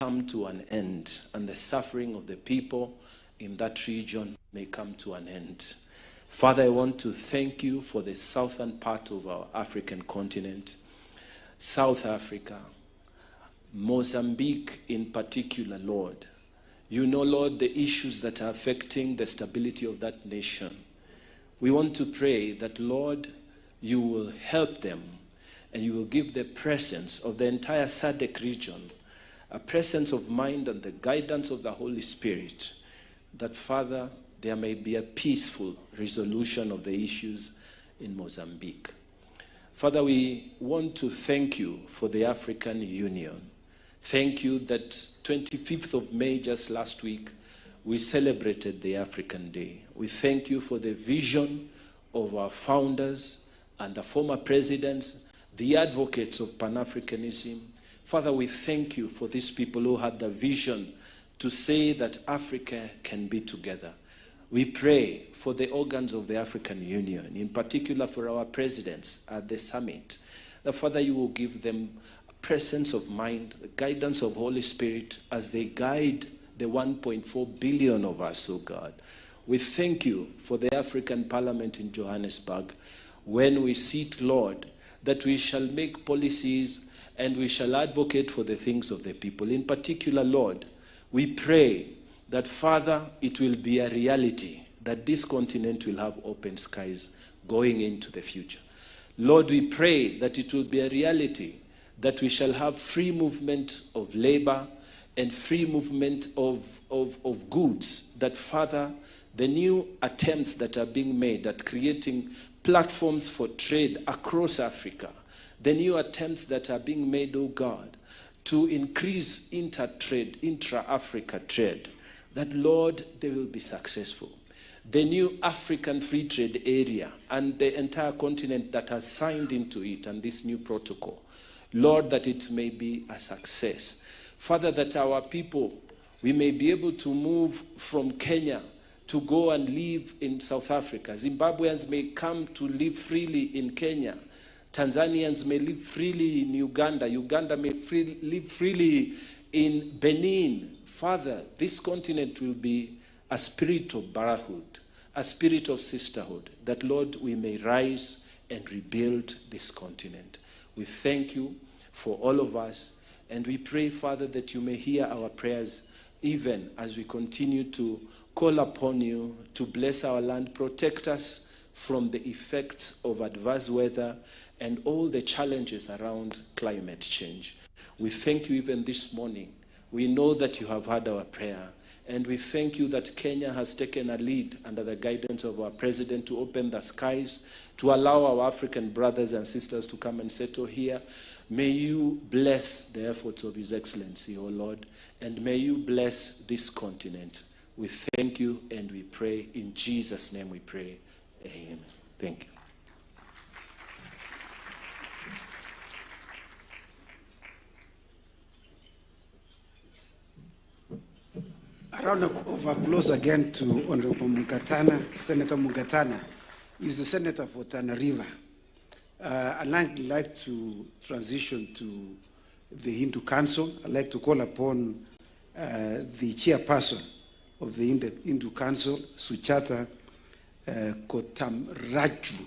come to an end, and the suffering of the people in that region may come to an end. Father, I want to thank you for the southern part of our African continent, South Africa, Mozambique in particular, Lord. You know, Lord, the issues that are affecting the stability of that nation. We want to pray that, Lord, you will help them and you will give the presence of the entire SADC region, a presence of mind and the guidance of the Holy Spirit, that, Father, there may be a peaceful resolution of the issues in Mozambique. Father, we want to thank you for the African Union. Thank you that 25th of May, just last week, we celebrated the African Day. We thank you for the vision of our founders and the former presidents, the advocates of Pan-Africanism. Father, we thank you for these people who had the vision to say that Africa can be together. We pray for the organs of the African Union, in particular for our presidents at the summit, that, Father, you will give them presence of mind, the guidance of Holy Spirit as they guide the 1.4 billion of us, oh God. We thank you for the African Parliament in Johannesburg. When we sit, Lord, that we shall make policies and we shall advocate for the things of the people. In particular, Lord, we pray that, Father, it will be a reality that this continent will have open skies going into the future. Lord, we pray that it will be a reality that we shall have free movement of labor and free movement of goods, that, Father, the new attempts that are being made at creating platforms for trade across Africa, the new attempts that are being made, oh God, to increase intra-Africa trade, that, Lord, they will be successful. The new African Free Trade Area and the entire continent that has signed into it and this new protocol, Lord, that it may be a success. Father, that our people, we may be able to move from Kenya to go and live in South Africa. Zimbabweans may come to live freely in Kenya. Tanzanians may live freely in Uganda. Uganda may live freely in Benin. Father, this continent will be a spirit of brotherhood, a spirit of sisterhood, that, Lord, we may rise and rebuild this continent. We thank you for all of us, and we pray, Father, that you may hear our prayers even as we continue to call upon you to bless our land, protect us from the effects of adverse weather and all the challenges around climate change. We thank you even this morning. We know that you have heard our prayer, and we thank you that Kenya has taken a lead under the guidance of our president to open the skies, to allow our African brothers and sisters to come and settle here. May you bless the efforts of His Excellency, O Lord, and may you bless this continent. We thank you and we pray. In Jesus' name we pray. Amen. Thank you. A round of applause again to Honorable Mugatana. Senator Mugatana is the senator for Tana River. I'd like to transition to the Hindu Council. I'd like to call upon the chairperson of the Hindu Council, Suchata Kotamraju.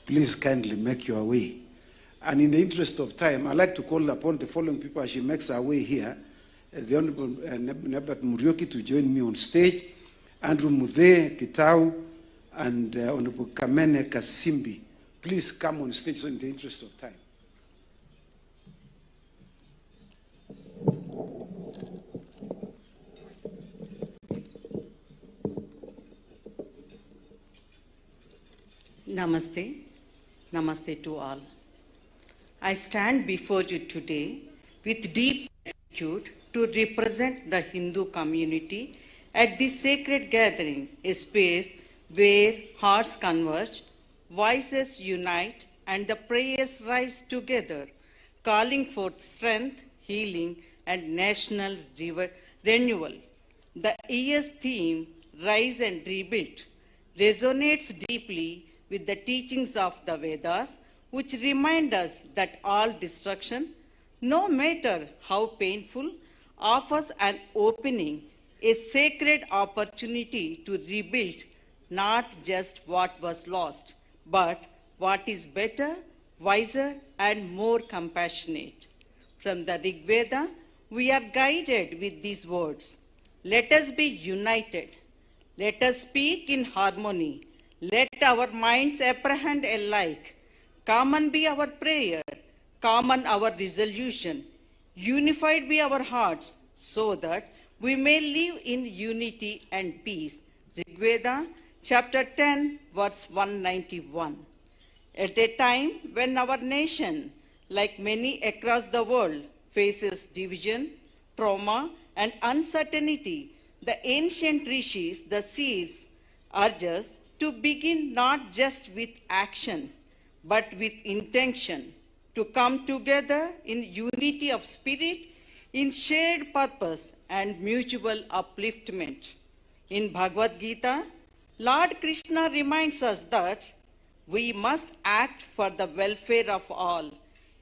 Please kindly make your way. And in the interest of time, I'd like to call upon the following people as she makes her way here. The Honorable Nabat Murioki to join me on stage, Andrew Muthe Kitau, and Honorable Kamene Kasimbi. Please come on stage in the interest of time. Namaste. Namaste to all. I stand before you today with deep gratitude to represent the Hindu community at this sacred gathering, a space where hearts converge, voices unite, and the prayers rise together, calling forth strength, healing, and national renewal. The year's theme, Rise and Rebuild, resonates deeply with the teachings of the Vedas, which remind us that all destruction, no matter how painful, offers an opening, a sacred opportunity to rebuild not just what was lost, but what is better, wiser, and more compassionate. From the Rig Veda, we are guided with these words. Let us be united. Let us speak in harmony. Let our minds apprehend alike. Common be our prayer, common our resolution. Unified be our hearts, so that we may live in unity and peace. Rig Veda, chapter 10, verse 191. At a time when our nation, like many across the world, faces division, trauma, and uncertainty, the ancient rishis, the seers, urge us to begin not just with action, but with intention, to come together in unity of spirit, in shared purpose and mutual upliftment. In Bhagavad Gita, Lord Krishna reminds us that we must act for the welfare of all.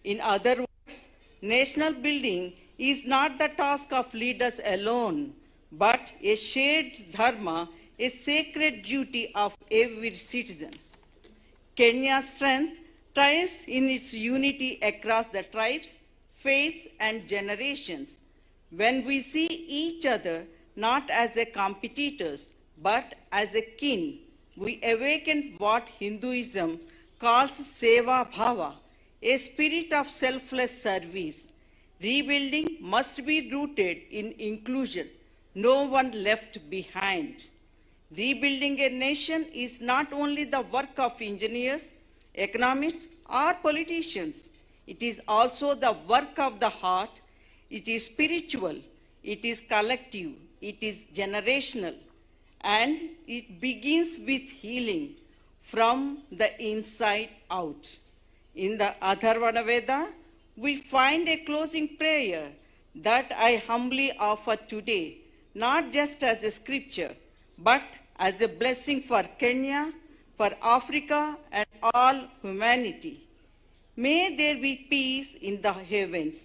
In other words, national building is not the task of leaders alone, but a shared dharma, a sacred duty of every citizen. Kenya's strength lies in its unity across the tribes, faiths, and generations. When we see each other not as a competitors, but as a kin, we awaken what Hinduism calls Seva Bhava, a spirit of selfless service. Rebuilding must be rooted in inclusion, no one left behind. Rebuilding a nation is not only the work of engineers, economists, or politicians. It is also the work of the heart. It is spiritual, it is collective, it is generational, and it begins with healing from the inside out. In the Atharvana Veda, we find a closing prayer that I humbly offer today, not just as a scripture, but as a blessing for Kenya, for Africa, and all humanity. May there be peace in the heavens,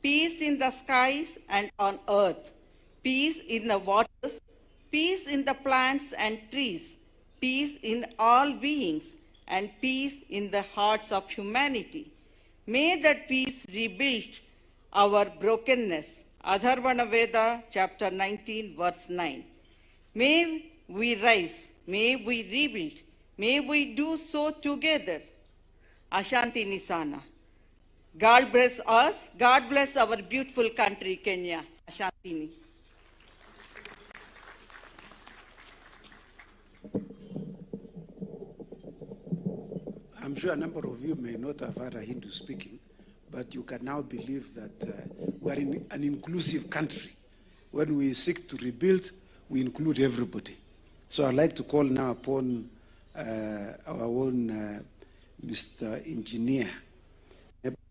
peace in the skies and on earth, peace in the waters, peace in the plants and trees, peace in all beings, and peace in the hearts of humanity. May that peace rebuild our brokenness. Atharvana Veda, chapter 19, verse 9. May we rise, may we rebuild, may we do so together. Ashanti Nisana. God bless us, God bless our beautiful country, Kenya. Ashanti. I'm sure a number of you may not have had a Hindu speaking, but you can now believe that we are in an inclusive country. When we seek to rebuild, we include everybody. So I'd like to call now upon our own Mr. Engineer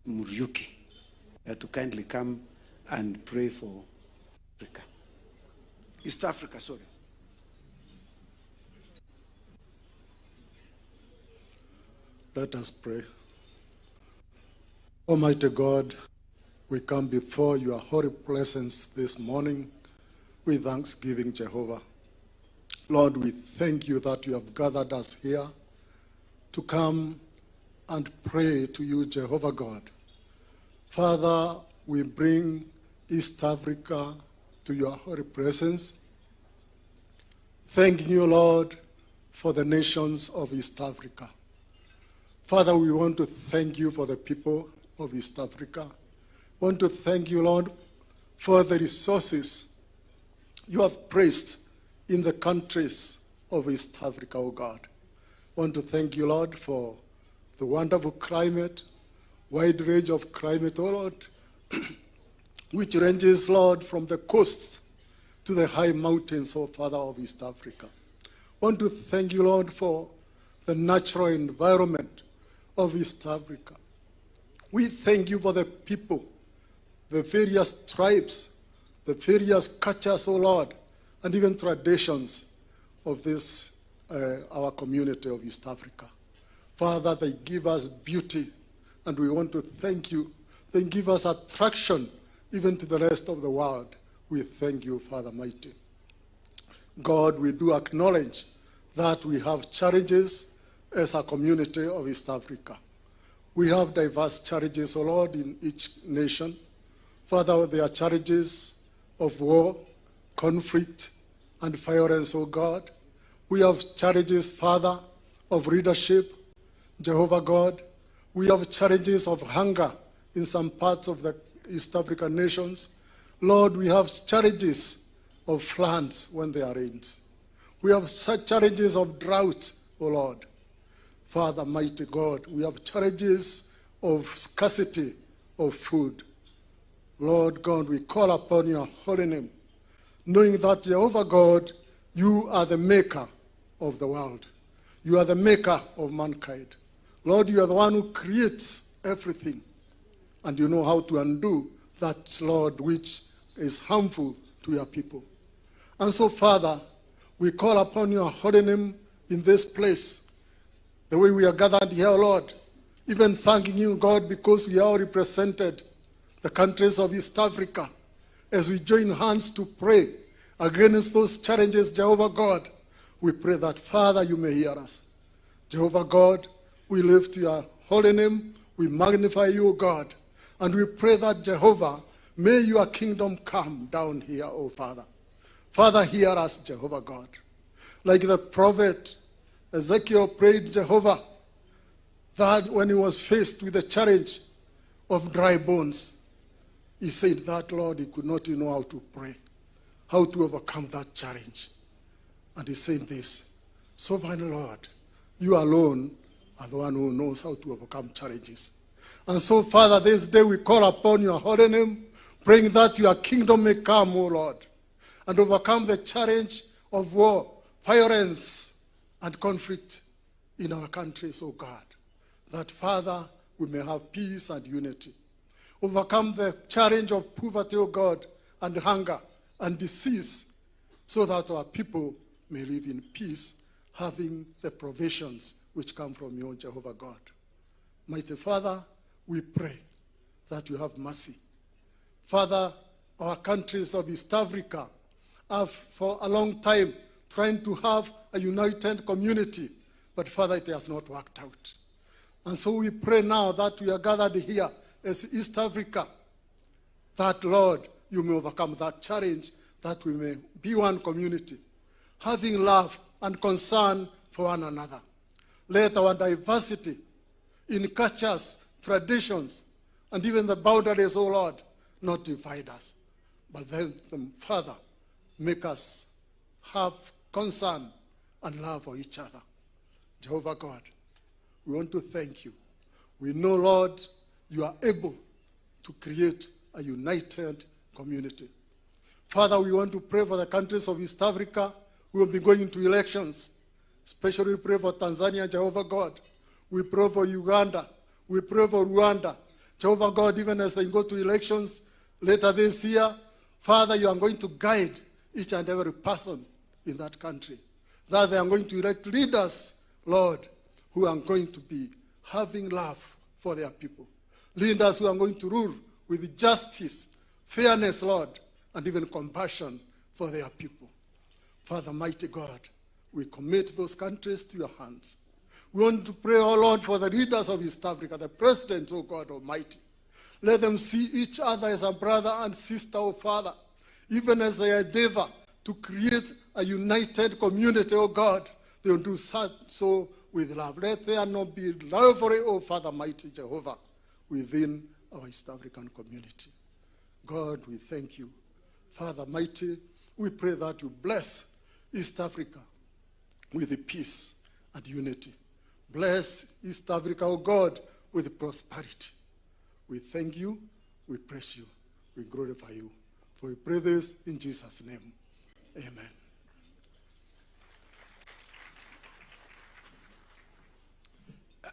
Muriuki to kindly come and pray for Africa. East Africa, sorry. Let us pray. Almighty God, we come before your holy presence this morning with thanksgiving, Jehovah. Lord, we thank you that you have gathered us here to come and pray to you, Jehovah God. Father, we bring East Africa to your holy presence. Thanking you, Lord, for the nations of East Africa. Father, we want to thank you for the people of East Africa. We want to thank you, Lord, for the resources you have placed in the countries of East Africa, O God. I want to thank you, Lord, for the wonderful climate, wide range of climate, O Lord, which ranges, Lord, from the coasts to the high mountains, O Father, of East Africa. I want to thank you, Lord, for the natural environment of East Africa. We thank you for the people, the various tribes, the various cultures, O Lord, and even traditions of this, our community of East Africa. Father, they give us beauty, and we want to thank you. They give us attraction even to the rest of the world We thank you, Father Mighty. God, we do acknowledge that we have challenges as a community of East Africa. We have diverse challenges, O Lord, in each nation. Father, there are challenges of war, conflict, and violence, O God. We have challenges, Father, of leadership, Jehovah God. We have challenges of hunger in some parts of the East African nations. Lord, we have challenges of floods when there are rains. We have such challenges of drought, O Lord. Father, mighty God, we have challenges of scarcity of food. Lord God, we call upon your holy name, knowing that, Jehovah God, you are the maker of the world. You are the maker of mankind. Lord, you are the one who creates everything, and you know how to undo that, Lord, which is harmful to your people. And so, Father, we call upon your holy name in this place, the way we are gathered here, Lord, even thanking you, God, because we are represented the countries of East Africa as we join hands to pray against those challenges, Jehovah God. We pray that, Father, you may hear us. Jehovah God, we lift your holy name, we magnify you, God, and we pray that, Jehovah, may your kingdom come down here, O Father. Father, hear us, Jehovah God. Like the prophet Ezekiel prayed, Jehovah, that when he was faced with the challenge of dry bones, he said that, Lord, he could not know how to pray, how to overcome that challenge. And he said this, Sovereign Lord, you alone are the one who knows how to overcome challenges. And so, Father, this day we call upon your holy name, praying that your kingdom may come, O Lord, and overcome the challenge of war, violence, and conflict in our countries, O God. That, Father, we may have peace and unity. Overcome the challenge of poverty, O God, and hunger and disease, so that our people may live in peace, having the provisions which come from you, Jehovah God. Mighty Father, we pray that you have mercy. Father, our countries of East Africa have for a long time trying to have a united community, but Father, it has not worked out. And so we pray now that we are gathered here as East Africa, that, Lord, you may overcome that challenge, that we may be one community, having love and concern for one another. Let our diversity in cultures, traditions, and even the boundaries, O Lord, not divide us, but let them, Father, make us have concern and love for each other. Jehovah God, we want to thank you. We know, Lord, you are able to create a united community. Father, we want to pray for the countries of East Africa. We will be going into elections. Especially we pray for Tanzania, Jehovah God. We pray for Uganda. We pray for Rwanda. Jehovah God, even as they go to elections later this year, Father, you are going to guide each and every person in that country. That they are going to elect leaders, Lord, who are going to be having love for their people. Leaders who are going to rule with justice, fairness, Lord, and even compassion for their people. Father, mighty God, we commit those countries to your hands. We want to pray, oh Lord, for the leaders of East Africa, the presidents, oh God Almighty. Let them see each other as a brother and sister, oh Father, even as they endeavor to create a united community, oh God. They will do so with love. Let there not be rivalry, oh Father, mighty Jehovah, within our East African community. God, we thank you. Father, mighty, we pray that you bless East Africa with the peace and unity. Bless East Africa, oh God, with prosperity. We thank you, we praise you, we glorify you. For we pray this in Jesus' name. Amen.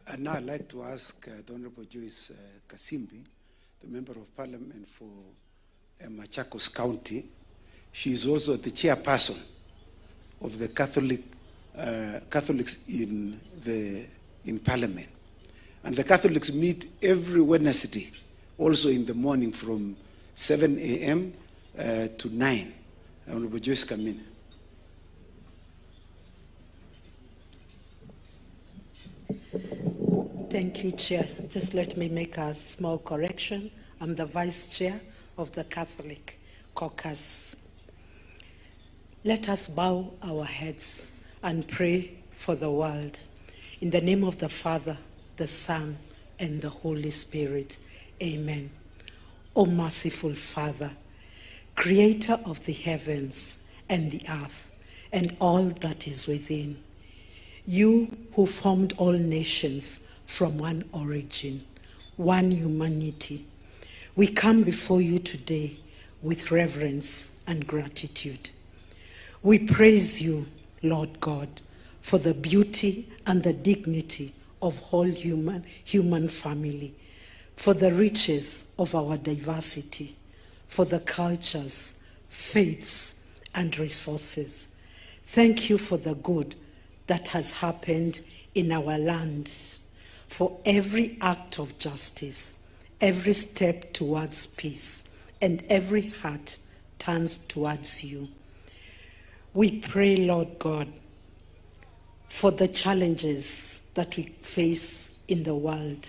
And now I'd like to ask the Honorable Joyce Kasimbi, the Member of Parliament for Machakos County. She is also the chairperson of the Catholics in Parliament. And the Catholics meet every Wednesday, also in the morning from 7 a.m. to 9. Honorable Joyce, come in. Thank you, Chair. Just let me make a small correction. I'm the Vice Chair of the Catholic Caucus. Let us bow our heads and pray for the world. In the name of the Father, the Son, and the Holy Spirit. Amen. O merciful Father, Creator of the heavens and the earth, and all that is within, you who formed all nations from one origin, one humanity, we come before you today with reverence and gratitude. We praise you, Lord God, for the beauty and the dignity of whole human family, for the riches of our diversity, for the cultures, faiths, and resources. Thank you for the good that has happened in our land, for every act of justice, every step towards peace, and every heart turns towards you. We pray, Lord God, for the challenges that we face in the world,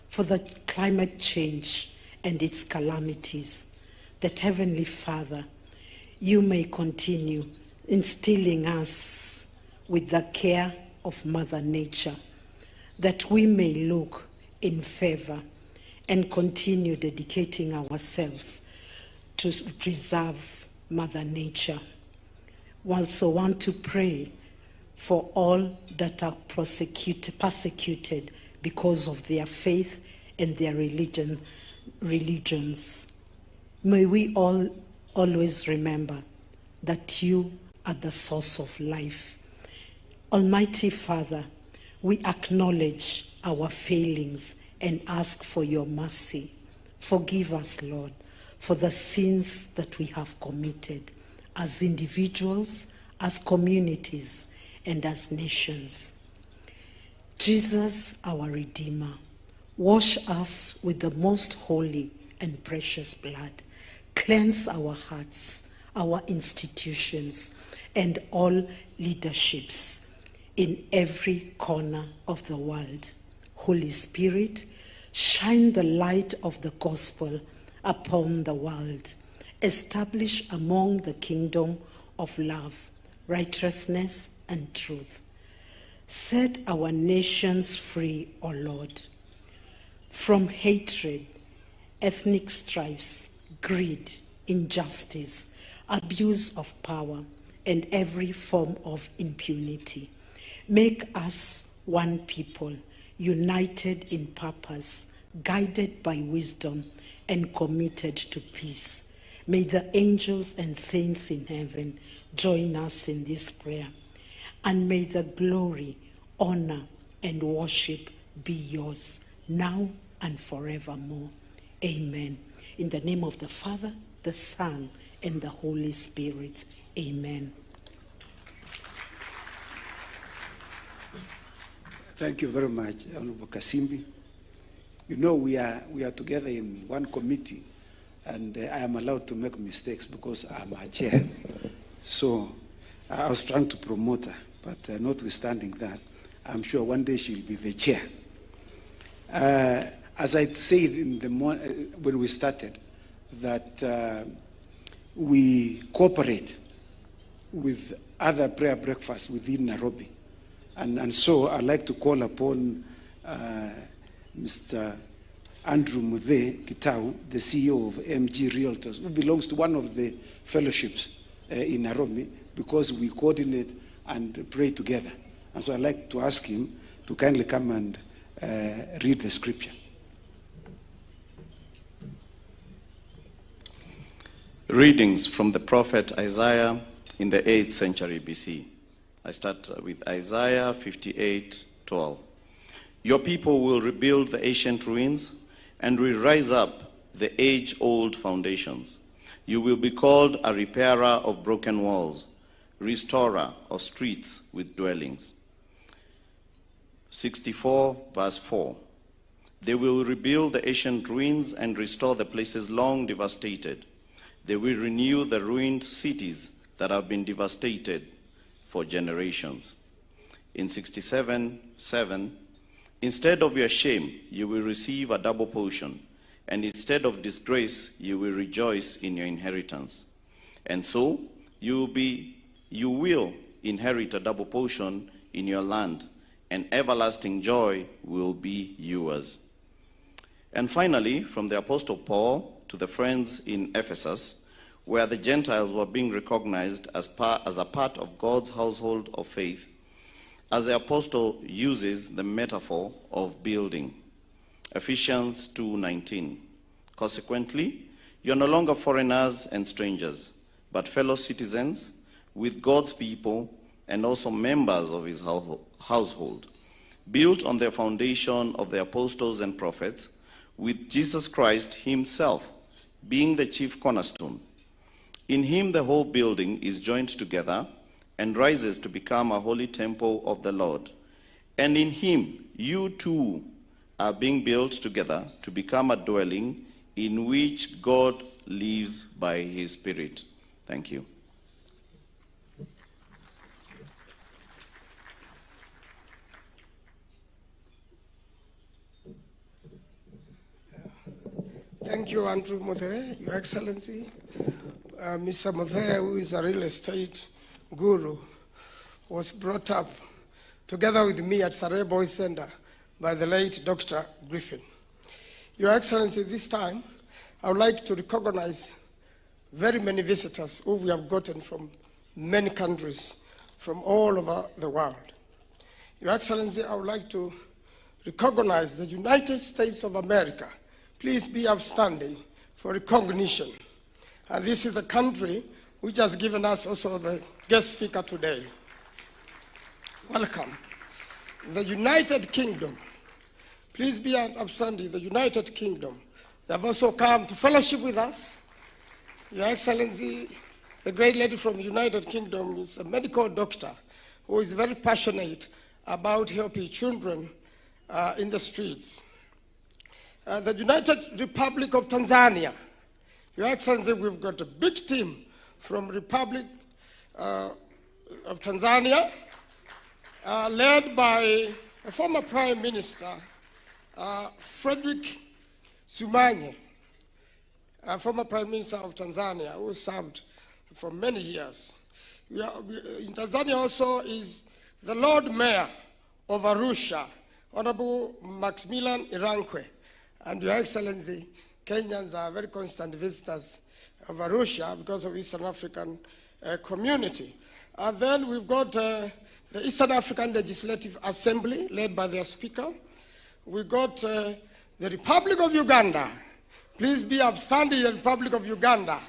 for the climate change and its calamities, that Heavenly Father, you may continue instilling us with the care of Mother Nature, that we may look in favor and continue dedicating ourselves to preserve Mother Nature. We also want to pray for all that are persecuted because of their faith and their religions. May we all always remember that you are the source of life. Almighty Father, we acknowledge our failings and ask for your mercy. Forgive us, Lord, for the sins that we have committed as individuals, as communities, and as nations. Jesus, our Redeemer, wash us with the most holy and precious blood. Cleanse our hearts, our institutions, and all leaderships in every corner of the world. Holy Spirit, shine the light of the gospel upon the world. Establish among the kingdom of love, righteousness, and truth. Set our nations free, O Lord, from hatred, ethnic strifes, greed, injustice, abuse of power, and every form of impunity. Make us one people, united in purpose, guided by wisdom, and committed to peace. May the angels and saints in heaven join us in this prayer. And may the glory, honor, and worship be yours, now and forevermore. Amen. In the name of the Father, the Son, and the Holy Spirit. Amen. Thank you very much, Honorable Kasimbi. You know, we are together in one committee, and I am allowed to make mistakes because I'm a chair. So I was trying to promote her, but notwithstanding that, I'm sure one day she'll be the chair. As I said in the when we started, that we cooperate with other prayer breakfasts within Nairobi. And so I'd like to call upon Mr. Andrew Muthe Kitau, the CEO of MG Realtors, who belongs to one of the fellowships in Nairobi, because we coordinate and pray together. And so I'd like to ask him to kindly come and read the scripture. Readings from the prophet Isaiah in the 8th century BC. I start with Isaiah 58:12. Your people will rebuild the ancient ruins and will rise up the age-old foundations. You will be called a repairer of broken walls, restorer of streets with dwellings. 64 verse 4. They will rebuild the ancient ruins and restore the places long devastated. They will renew the ruined cities that have been devastated for generations. In 67:7, instead of your shame, you will receive a double portion, and instead of disgrace, you will rejoice in your inheritance. And so, you will inherit a double portion in your land, and everlasting joy will be yours. And finally, from the Apostle Paul to the friends in Ephesus, where the Gentiles were being recognized as a part of God's household of faith, as the apostle uses the metaphor of building. Ephesians 2:19. Consequently, you are no longer foreigners and strangers, but fellow citizens with God's people and also members of his household, built on the foundation of the apostles and prophets, with Jesus Christ himself being the chief cornerstone. In him the whole building is joined together and rises to become a holy temple of the Lord. And in him you too are being built together to become a dwelling in which God lives by his Spirit. Thank you. Thank you, Andrew Muthe, Your Excellency. Mr. Muthe, who is a real estate guru, was brought up together with me at Sarai Boys Center by the late Dr. Griffin. Your Excellency, this time, I would like to recognize very many visitors who we have gotten from many countries from all over the world. Your Excellency, I would like to recognize the United States of America. Please be upstanding for recognition. And this is a country which has given us also the guest speaker today. Welcome. The United Kingdom. Please be upstanding, the United Kingdom. They have also come to fellowship with us. Your Excellency, the great lady from the United Kingdom is a medical doctor who is very passionate about helping children in the streets. The United Republic of Tanzania. Your Excellency, we've got a big team from Republic of Tanzania, led by a former Prime Minister, Frederick Sumanye, former Prime Minister of Tanzania, who served for many years. In Tanzania also is the Lord Mayor of Arusha, Honorable Maximilian Irankwe. And Your Excellency, Kenyans are very constant visitors of Arusha because of Eastern African community. And then we've got the Eastern African Legislative Assembly, led by their speaker. We've got the Republic of Uganda. Please be upstanding, the Republic of Uganda.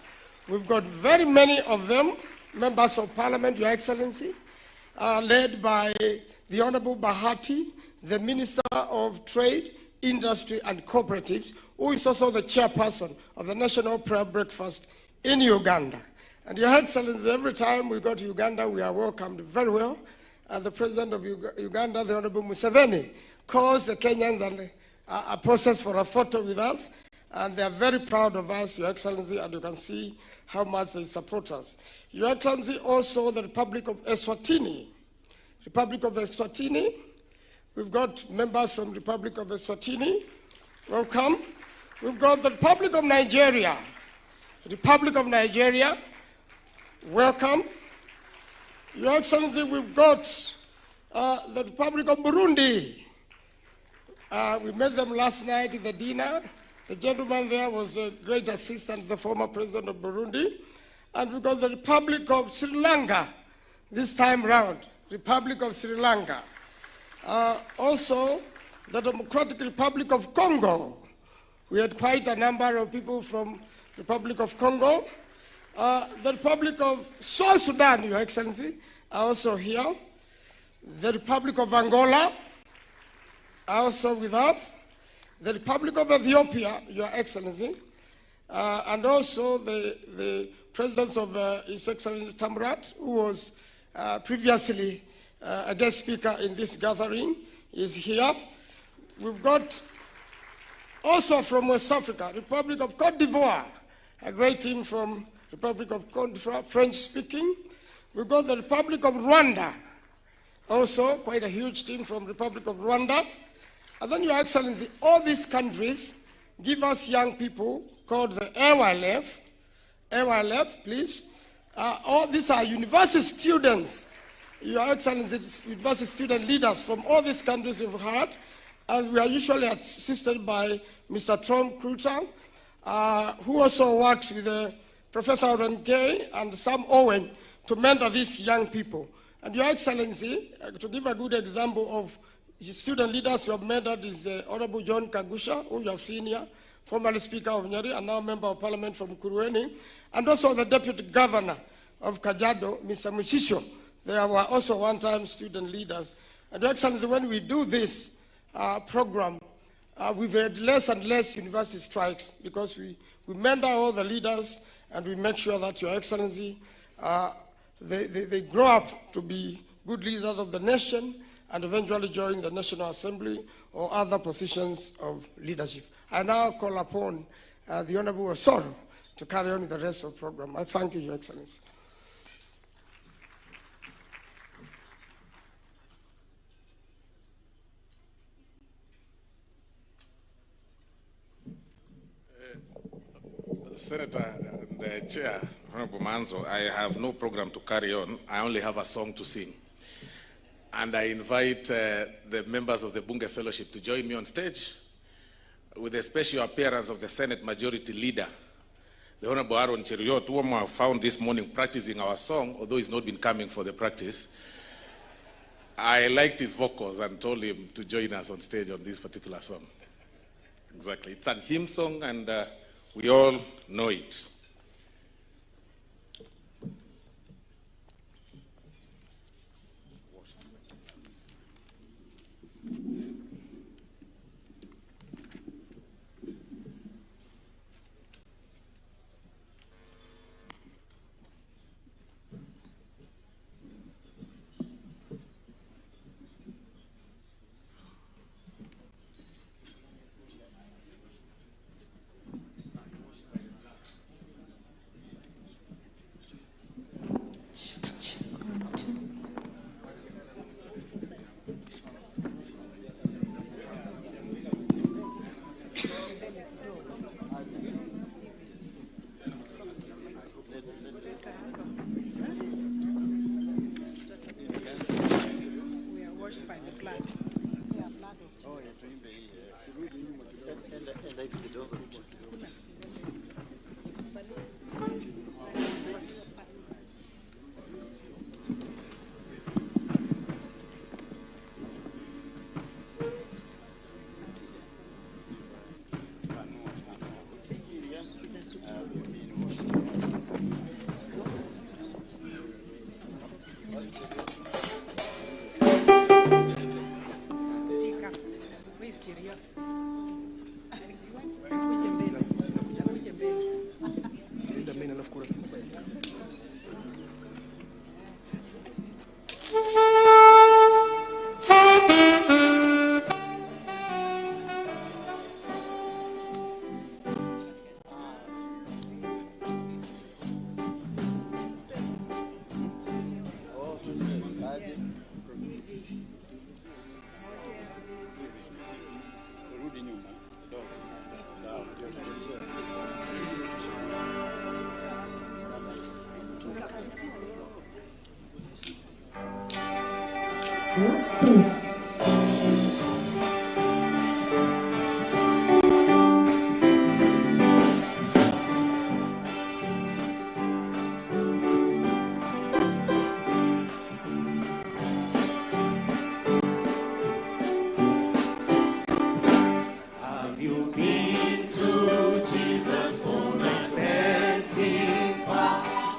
We've got very many of them, members of Parliament, Your Excellency, led by the Honorable Bahati, the Minister of Trade, Industry and Cooperatives, who is also the chairperson of the National Prayer Breakfast in Uganda. And Your Excellency, every time we go to Uganda, we are welcomed very well. And the President of Uganda, the Honorable Museveni, calls the Kenyans and a process for a photo with us. And they are very proud of us, Your Excellency, and you can see how much they support us. Your Excellency, also the Republic of Eswatini. Republic of Eswatini. We've got members from the Republic of Eswatini. Welcome. We've got the Republic of Nigeria. Republic of Nigeria. Welcome. Your Excellency, we've got the Republic of Burundi. We met them last night at the dinner. The gentleman there was a great assistant, the former president of Burundi. And we've got the Republic of Sri Lanka this time round. Republic of Sri Lanka. Also, the Democratic Republic of Congo. We had quite a number of people from the Republic of Congo. The Republic of South Sudan, Your Excellency, are also here. The Republic of Angola are also with us. The Republic of Ethiopia, Your Excellency, and also the President of His Excellency Tamrat, who was previously a guest speaker in this gathering, is here. We've got also from West Africa, Republic of Cote d'Ivoire, a great team from Republic of Congo, French-speaking. We've got the Republic of Rwanda, also quite a huge team from Republic of Rwanda. And then, Your Excellency, all these countries give us young people called the AYLF, please. All these are university students, Your Excellency, university student leaders from all these countries we've had, and we are usually assisted by Mr. Tom Kruger, who also works with Professor Orenkei and Sam Owen to mentor these young people. And Your Excellency, to give a good example of student leaders who have mentored is the Honorable John Kagusha, who you have seen here, formerly Speaker of Nyeri and now Member of Parliament from Kurueni, and also the Deputy Governor of Kajiado, Mr. Mushisho. They were also one-time student leaders. And Your Excellency, when we do this program, we've had less and less university strikes because we mentor all the leaders and we make sure that, Your Excellency, they grow up to be good leaders of the nation and eventually join the National Assembly or other positions of leadership. I now call upon the Honorable Osoro to carry on with the rest of the program. I thank you, Your Excellency. Senator and Chair, Honorable Manzo, I have no program to carry on. I only have a song to sing. And I invite the members of the Bunge Fellowship to join me on stage with the special appearance of the Senate Majority Leader, the Honorable Aaron Cheruiyot, whom I found this morning practicing our song, although he's not been coming for the practice. I liked his vocals and told him to join us on stage on this particular song. Exactly. It's an hymn song, and we all know it.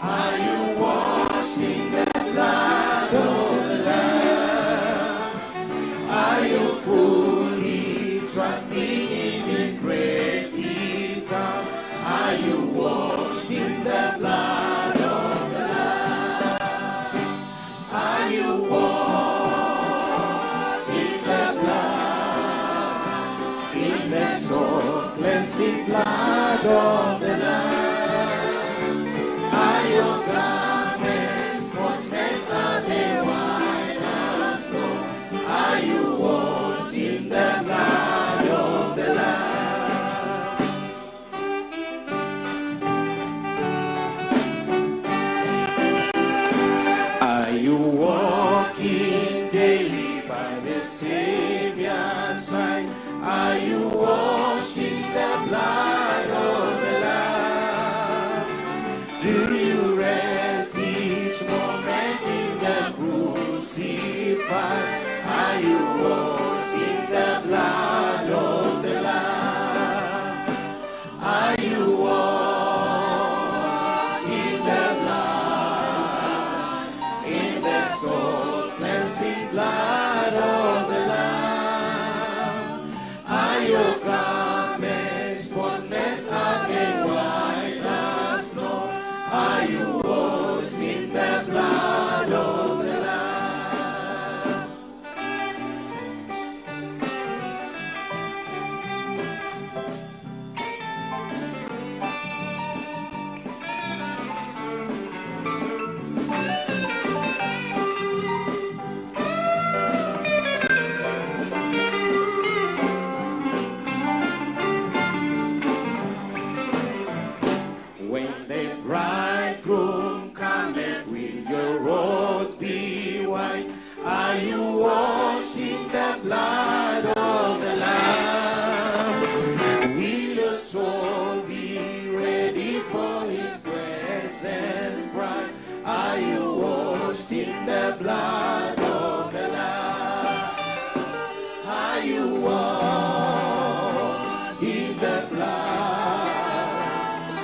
Are you washed in the blood of the Lamb? washed in the blood of the Lamb? Are you washed in the blood,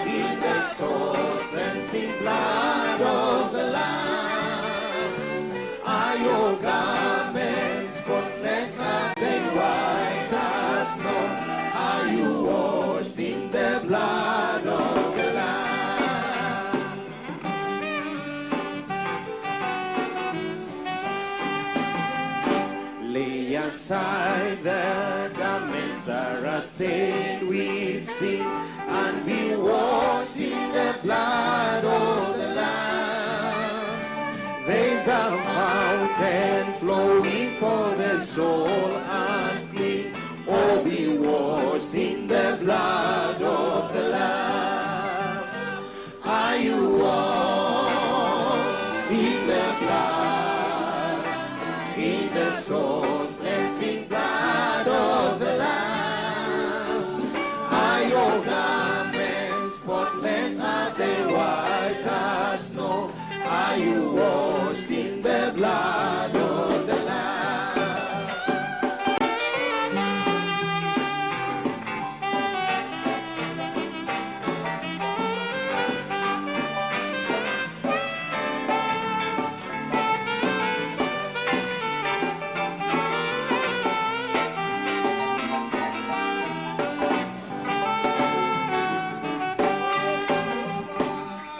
in the soul cleansing blood of the Lamb? Are your garments spotless? Are they white as snow? Are you washed in the blood of the Lamb? Lay aside the garments that are stained with sin, and be washed in the blood of the Lamb. There's a fountain flowing for the soul unclean. Oh, be washed in the blood of the Lamb. Are you washed in the blood, in the soul cleansing blood of the Lamb? Are your garments spotless? Are they white as snow? Are you washed in the blood of the Lamb?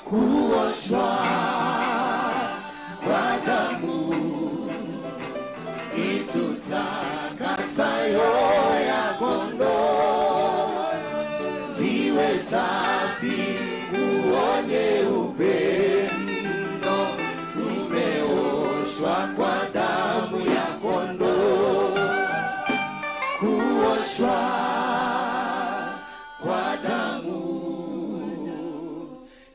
Kuoshwa kwa damu itutakasayo ya kondoo, ziwe safi uonye upendo, tumeoshwa kwa damu ya kondoo. Kuoshwa kwa damu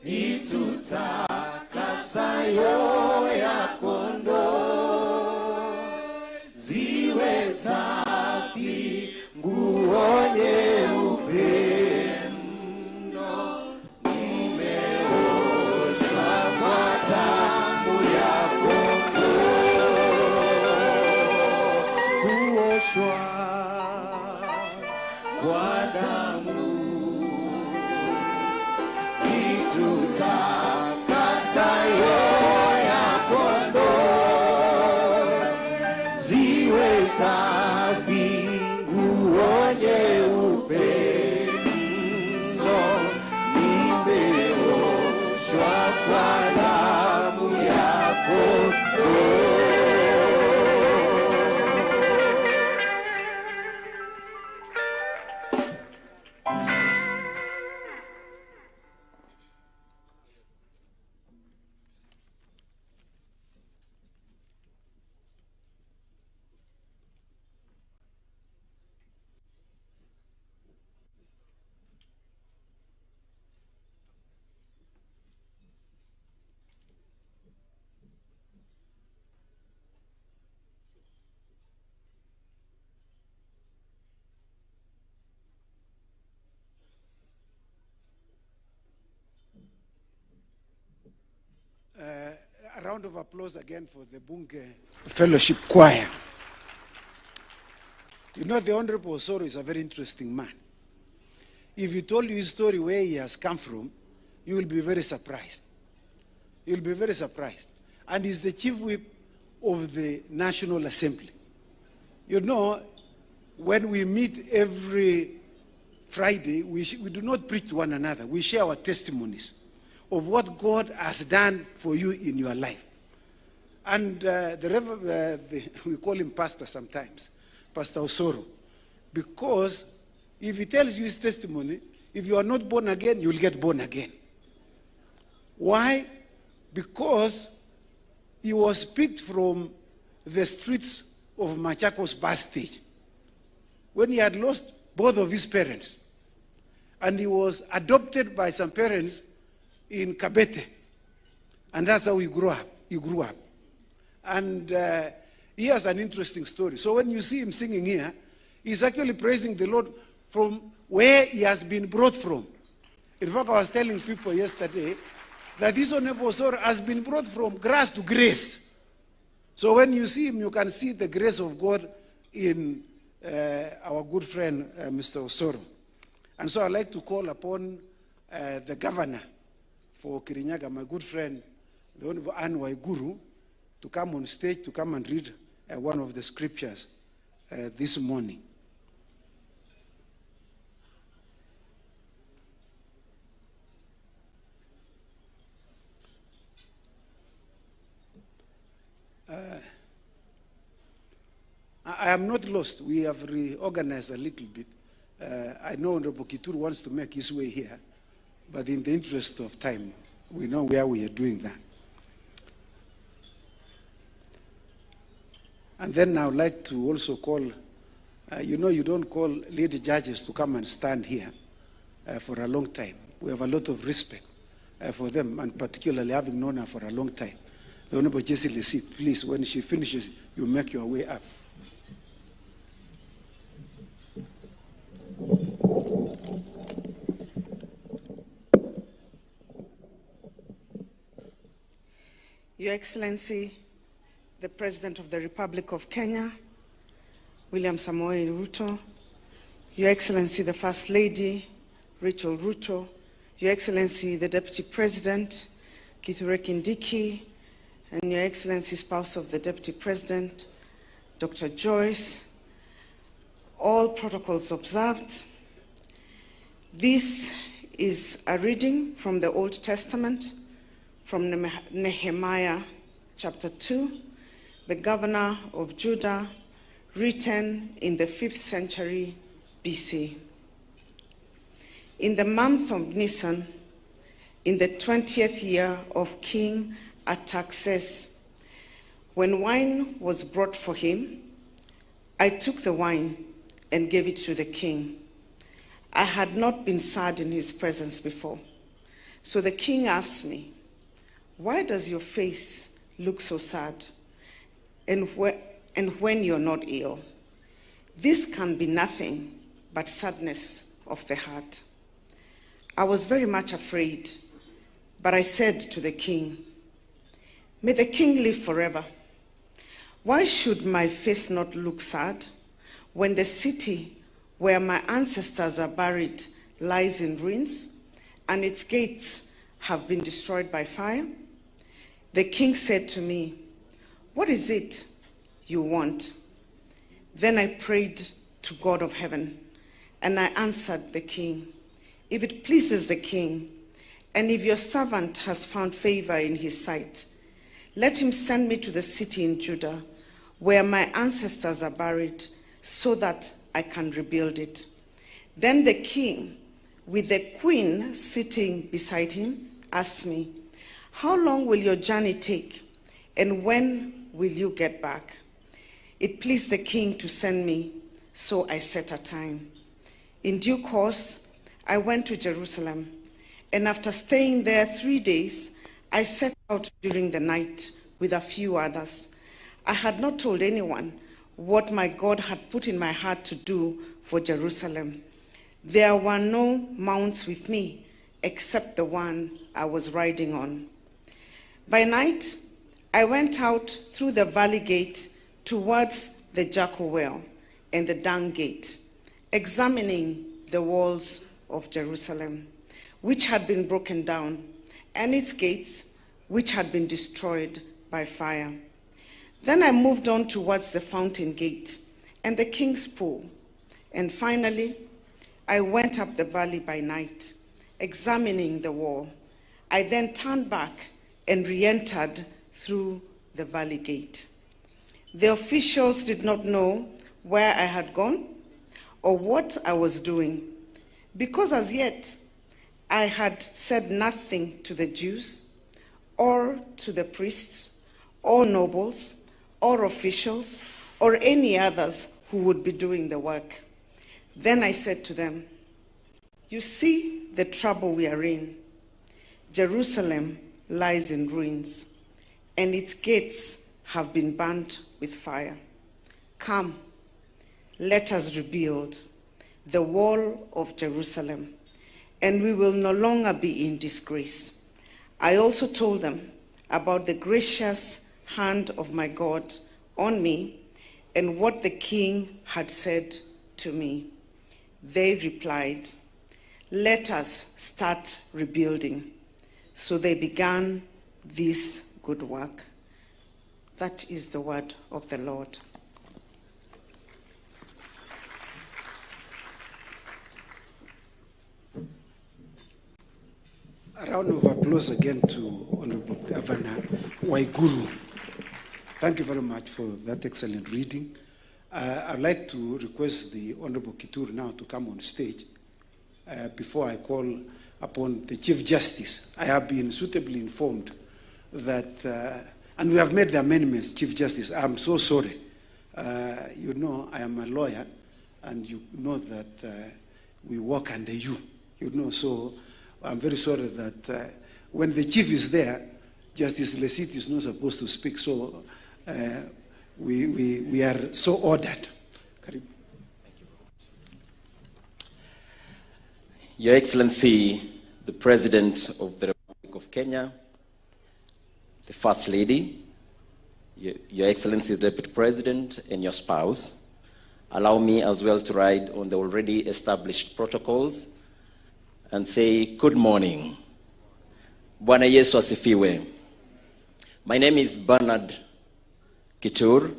itutakasayo ya kondoo, ziwe safi nguo nyeupe, tumeoshwa kwa damu ya kondoo. Kuoshwa kwa damu itutakasayo ya kondoo, ziwe safi nguo nyeupe mno, nimeoshwa kwa damu ya kondoo. A round of applause again for the Bunge Fellowship Choir. You know, the Honorable Osoro is a very interesting man. If he told you his story where he has come from, you will be very surprised. You'll be very surprised. And he's the chief whip of the National Assembly. You know, when we meet every Friday, we do not preach to one another. We share our testimonies of what God has done for you in your life. And we call him Pastor sometimes, Pastor Osoro, because if he tells you his testimony, if you are not born again, you will get born again. Why? Because he was picked from the streets of Machakos bus stage when he had lost both of his parents. And he was adopted by some parents in Kabete. And that's how he grew up. And he has an interesting story. So when you see him singing here, he's actually praising the Lord from where he has been brought from. In fact, I was telling people yesterday that this Honorable Osoro has been brought from grass to grace. So when you see him, you can see the grace of God in our good friend, Mr. Osoro. And so I'd like to call upon the governor for Kirinyaga, my good friend, the Honorable Anne Waiguru, to come on stage, to come and read one of the scriptures this morning. I am not lost. We have reorganized a little bit. I know Honorable Kituru wants to make his way here, but in the interest of time, we know where we are doing that. And then I would like to also call, you know, you don't call lady judges to come and stand here for a long time. We have a lot of respect for them, and particularly having known her for a long time. The Honorable Jessie Lesit, please, when she finishes, you make your way up. Your Excellency, the President of the Republic of Kenya, William Samoei Ruto, Your Excellency, the First Lady, Rachel Ruto, Your Excellency, the Deputy President, Kithure Kindiki, and Your Excellency, spouse of the Deputy President, Dr. Joyce, all protocols observed. This is a reading from the Old Testament, from Nehemiah chapter 2, the governor of Judah, written in the 5th century BC. In the month of Nisan, in the 20th year of King Artaxerxes, when wine was brought for him, I took the wine and gave it to the king. I had not been sad in his presence before. So the king asked me, "Why does your face look so sad? And when you're not ill? This can be nothing but sadness of the heart." I was very much afraid, but I said to the king, "May the king live forever. Why should my face not look sad when the city where my ancestors are buried lies in ruins and its gates have been destroyed by fire?" The king said to me, "What is it you want?" Then I prayed to God of heaven, and I answered the king, "If it pleases the king, and if your servant has found favor in his sight, let him send me to the city in Judah where my ancestors are buried, so that I can rebuild it." Then the king, with the queen sitting beside him, asked me, "How long will your journey take, and when will you get back?" It pleased the king to send me, so I set a time. In due course, I went to Jerusalem, and after staying there 3 days, I set out during the night with a few others. I had not told anyone what my God had put in my heart to do for Jerusalem. There were no mounts with me except the one I was riding on. By night, I went out through the valley gate towards the Jackal Well and the Dung Gate, examining the walls of Jerusalem, which had been broken down, and its gates, which had been destroyed by fire. Then I moved on towards the Fountain Gate and the King's Pool, and finally, I went up the valley by night, examining the wall. I then turned back and re-entered through the valley gate. The officials did not know where I had gone or what I was doing, because as yet I had said nothing to the Jews or to the priests or nobles or officials or any others who would be doing the work. Then I said to them, "You see the trouble we are in. Jerusalem lies in ruins, and its gates have been burnt with fire. Come, let us rebuild the wall of Jerusalem, and we will no longer be in disgrace. I also told them about the gracious hand of my God on me and what the king had said to me. They replied, "Let us start rebuilding." So they began this good work. That is the word of the Lord. A round of applause again to Honorable Governor Waiguru. Thank you very much for that excellent reading. I'd like to request the Honorable Kituru now to come on stage before I call upon the Chief Justice. I have been suitably informed that, and we have made the amendments, Chief Justice. I'm so sorry. You know, I am a lawyer, and you know that we work under you. You know, so I'm very sorry that when the Chief is there, Justice Lesit is not supposed to speak. So we are so ordered. Your Excellency, the President of the Republic of Kenya, the First Lady, Your Excellency, the Deputy President, and your spouse, allow me as well to ride on the already established protocols and say good morning. Bwana Yesu asifiwe. My name is Bernard Kitur,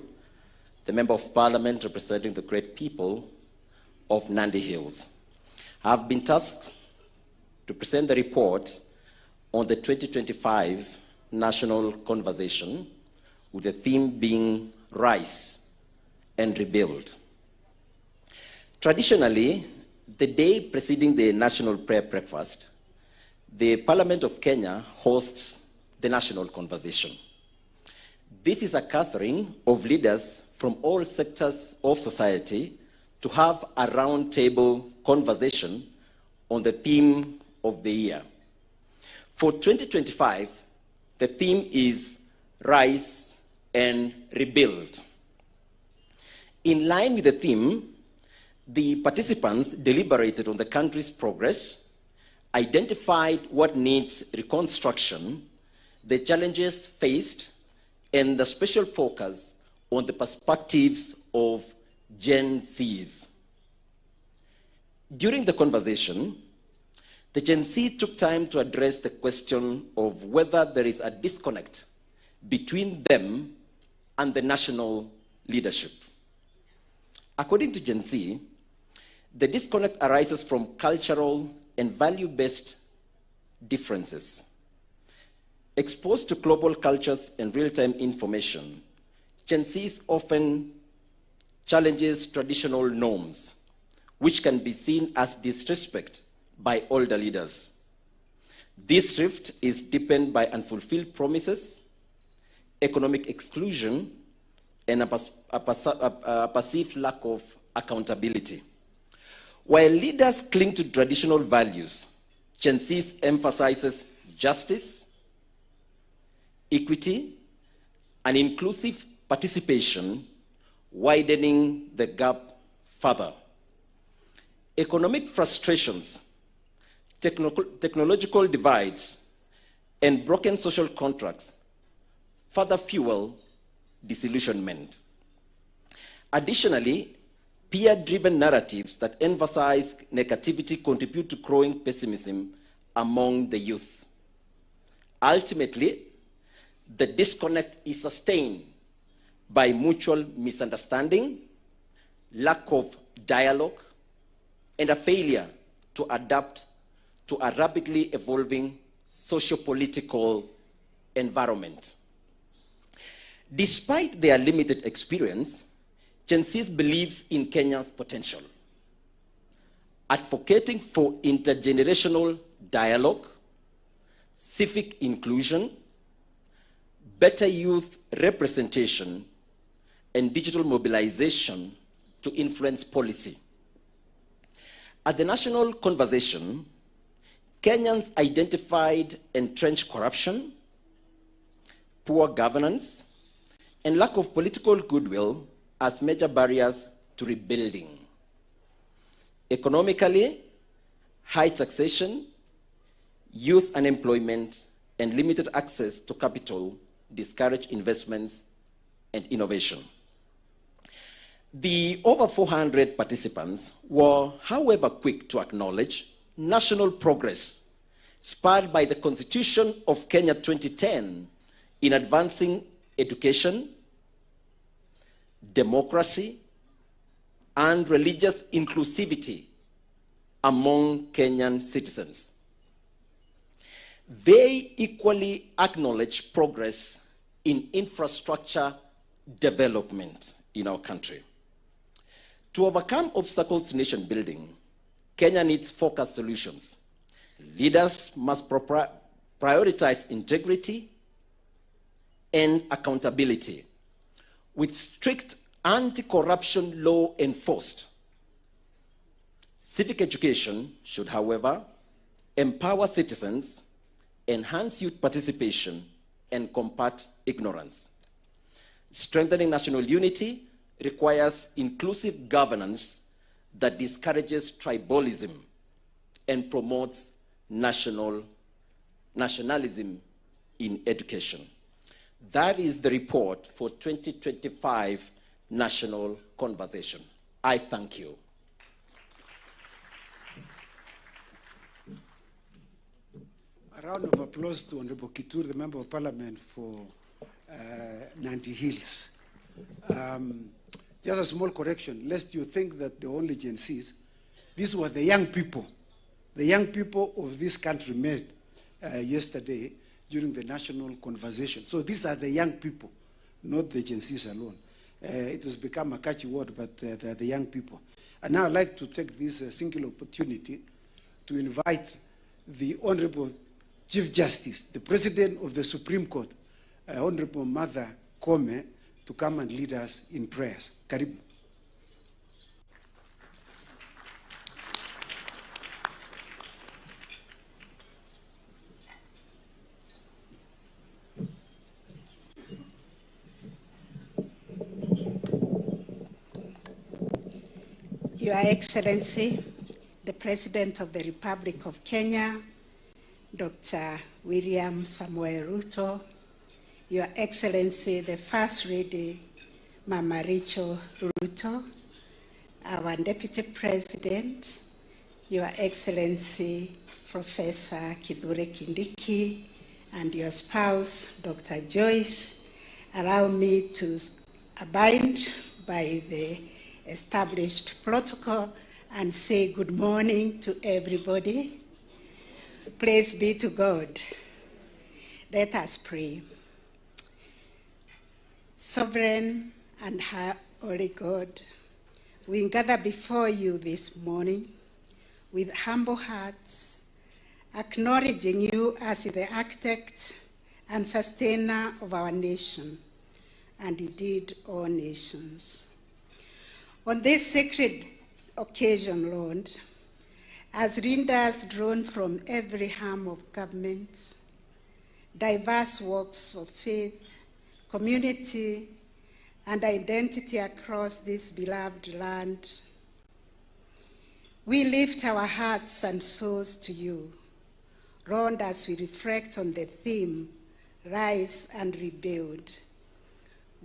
the Member of Parliament representing the great people of Nandi Hills. I have been tasked to present the report on the 2025 National Conversation, with the theme being Rise and Rebuild. Traditionally, the day preceding the National Prayer Breakfast, the Parliament of Kenya hosts the National Conversation. This is a gathering of leaders from all sectors of society to have a roundtable conversation on the theme of the year. For 2025, the theme is Rise and Rebuild. In line with the theme, the participants deliberated on the country's progress, identified what needs reconstruction, the challenges faced, and the special focus on the perspectives of Gen Zs. During the conversation, the Gen Z took time to address the question of whether there is a disconnect between them and the national leadership. According to Gen Z, the disconnect arises from cultural and value-based differences. Exposed to global cultures and real-time information, Gen Z often challenges traditional norms, which can be seen as disrespect by older leaders. This rift is deepened by unfulfilled promises, economic exclusion, and a perceived lack of accountability. While leaders cling to traditional values, Gen Z emphasizes justice, equity, and inclusive participation, widening the gap further. Economic frustrations, technological divides, and broken social contracts further fuel disillusionment. Additionally, peer-driven narratives that emphasize negativity contribute to growing pessimism among the youth. Ultimately, the disconnect is sustained by mutual misunderstanding, lack of dialogue, and a failure to adapt to a rapidly evolving socio-political environment. Despite their limited experience, Gen Z believes in Kenya's potential, advocating for intergenerational dialogue, civic inclusion, better youth representation, and digital mobilization to influence policy. At the national conversation, Kenyans identified entrenched corruption, poor governance, and lack of political goodwill as major barriers to rebuilding. Economically, high taxation, youth unemployment, and limited access to capital discourage investments and innovation. The over 400 participants were, however, quick to acknowledge national progress spurred by the Constitution of Kenya 2010 in advancing education, democracy, and religious inclusivity among Kenyan citizens. They equally acknowledge progress in infrastructure development in our country. To overcome obstacles to nation building, Kenya needs focused solutions. Leaders must prioritize integrity and accountability, with strict anti-corruption law enforced. Civic education should, however, empower citizens, enhance youth participation, and combat ignorance. Strengthening national unity requires inclusive governance that discourages tribalism and promotes nationalism in education. That is the report for 2025 National Conversation. I thank you. A round of applause to Honorable Kitur, the Member of Parliament for Nandi Hills. Just a small correction, lest you think that the only Gen Zs, these were the young people of this country met yesterday during the national conversation. So these are the young people, not the Gen Zs alone. It has become a catchy word, but they're the young people. And now I'd like to take this single opportunity to invite the Honorable Chief Justice, the President of the Supreme Court, Honorable Martha Koome, to come and lead us in prayers. Karibu. Your Excellency, the President of the Republic of Kenya, Dr. William Samoei Ruto, Your Excellency, the First Lady, Mama Rachel Ruto, our Deputy President, Your Excellency, Professor Kithure Kindiki, and your spouse, Dr. Joyce, allow me to abide by the established protocol and say good morning to everybody. Praise be to God. Let us pray. Sovereign and holy God, we gather before you this morning with humble hearts, acknowledging you as the architect and sustainer of our nation, and indeed all nations. On this sacred occasion, Lord, as leaders drawn from every arm of government, diverse walks of faith, community, and identity across this beloved land, we lift our hearts and souls to you, Lord, as we reflect on the theme, Rise and Rebuild.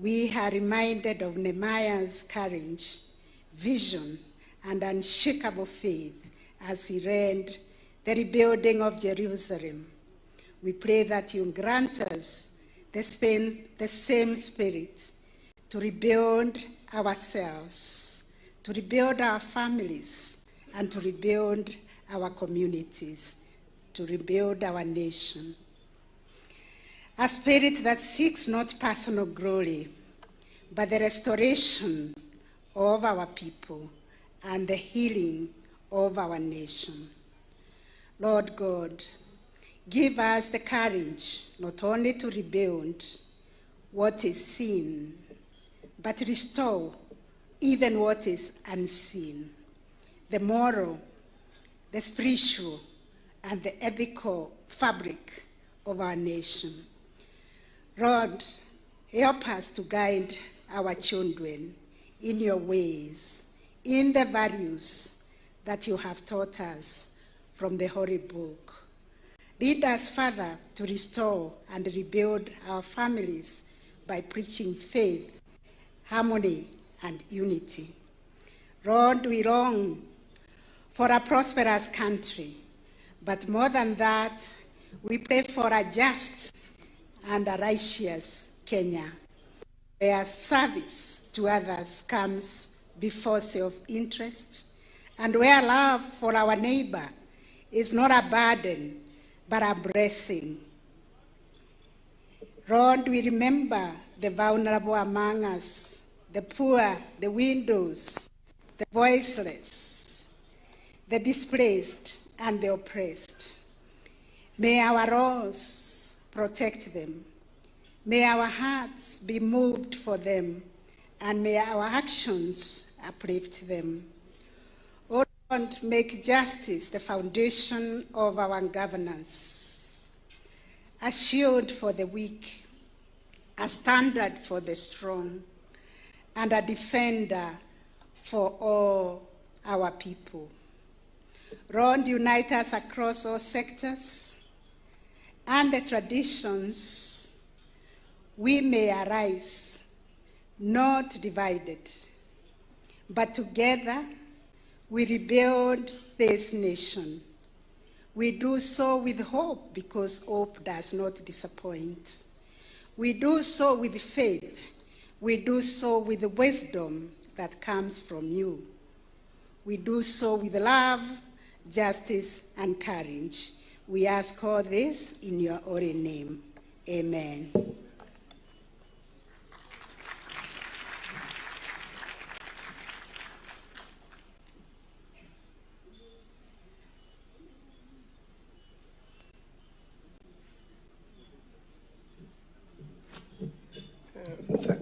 We are reminded of Nehemiah's courage, vision, and unshakable faith as he led the rebuilding of Jerusalem. We pray that you grant us the same spirit to rebuild ourselves, to rebuild our families, and to rebuild our communities, to rebuild our nation. A spirit that seeks not personal glory, but the restoration of our people and the healing of our nation. Lord God, give us the courage not only to rebuild what is seen, but restore even what is unseen, the moral, the spiritual, and the ethical fabric of our nation. Lord, help us to guide our children in your ways, in the values that you have taught us from the Holy Book. Lead us, Father, to restore and rebuild our families by preaching faith, harmony, and unity. Lord, we long for a prosperous country, but more than that, we pray for a just and a righteous Kenya, where service to others comes before self-interest, and where love for our neighbor is not a burden, but a blessing. Lord, we remember the vulnerable among us, the poor, the widows, the voiceless, the displaced, and the oppressed. May our laws protect them. May our hearts be moved for them, and may our actions uplift them. O Lord, make justice the foundation of our governance, a shield for the weak, a standard for the strong, and a defender for all our people. Lord, unite us across all sectors and the traditions. We may arise, not divided, but together we rebuild this nation. We do so with hope, because hope does not disappoint. We do so with faith. We do so with the wisdom that comes from you. We do so with love, justice, and courage. We ask all this in your holy name. Amen.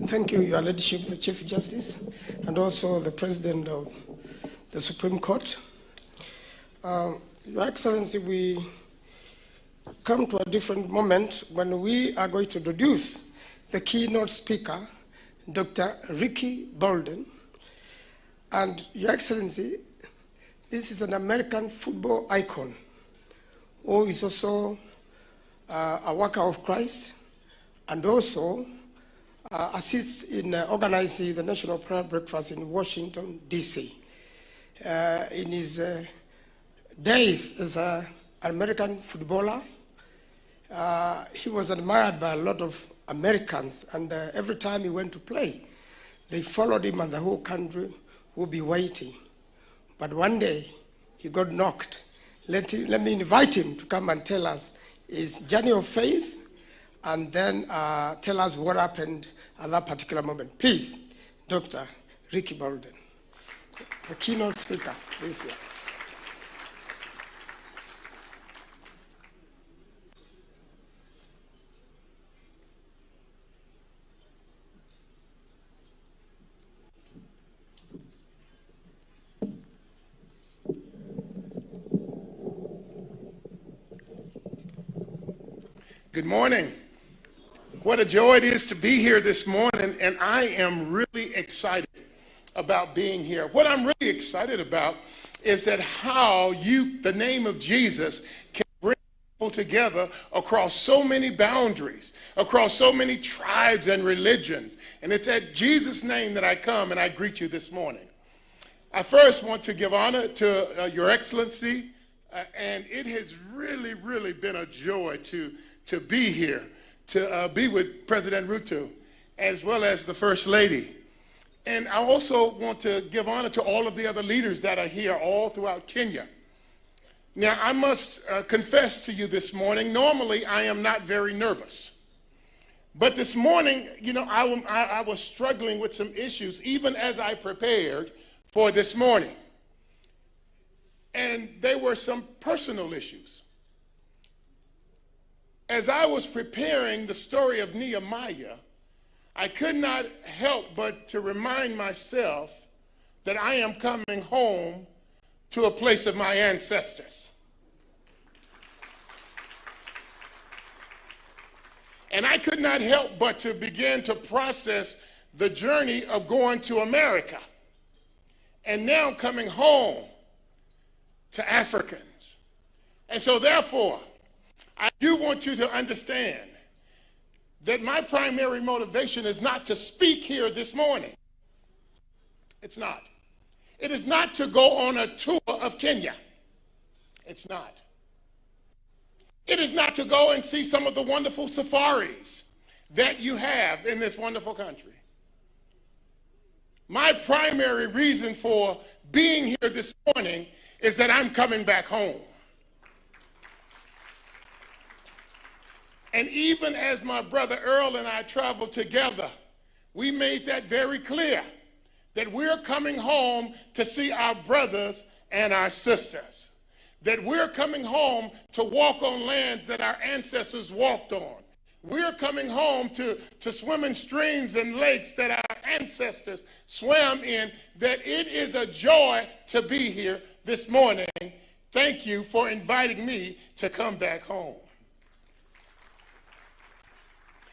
Thank you, Your Ladyship, the Chief Justice, and also the President of the Supreme Court. Your Excellency, we come to a different moment when we are going to introduce the keynote speaker, Dr. Ricky Bolden. And Your Excellency, this is an American football icon who is also a worker of Christ, and also assists in organizing the National Prayer Breakfast in Washington, D.C. In his days as an American footballer, he was admired by a lot of Americans, and every time he went to play, they followed him, and the whole country would be waiting. But one day, he got knocked. Let me invite him to come and tell us his journey of faith, and then tell us what happened at that particular moment. Please, Dr. Ricky Bolden, the keynote speaker this year. Good morning. What a joy it is to be here this morning, and I am really excited about being here. What I'm really excited about is that how the name of Jesus, can bring people together across so many boundaries, across so many tribes and religions. And it's at Jesus' name that I come and I greet you this morning. I first want to give honor to Your Excellency, and it has really, really been a joy to be here, to be with President Ruto, as well as the First Lady. And I also want to give honor to all of the other leaders that are here all throughout Kenya. Now, I must confess to you this morning, normally I am not very nervous. But this morning, you know, I was struggling with some issues, even as I prepared for this morning. And they were some personal issues. As I was preparing the story of Nehemiah, I could not help but to remind myself that I am coming home to a place of my ancestors. And I could not help but to begin to process the journey of going to America and now coming home to Africans. And so therefore, I do want you to understand that my primary motivation is not to speak here this morning. It's not. It is not to go on a tour of Kenya. It's not. It is not to go and see some of the wonderful safaris that you have in this wonderful country. My primary reason for being here this morning is that I'm coming back home. And even as my brother Earl and I traveled together, we made that very clear, that we're coming home to see our brothers and our sisters, that we're coming home to walk on lands that our ancestors walked on. We're coming home to swim in streams and lakes that our ancestors swam in, that it is a joy to be here this morning. Thank you for inviting me to come back home.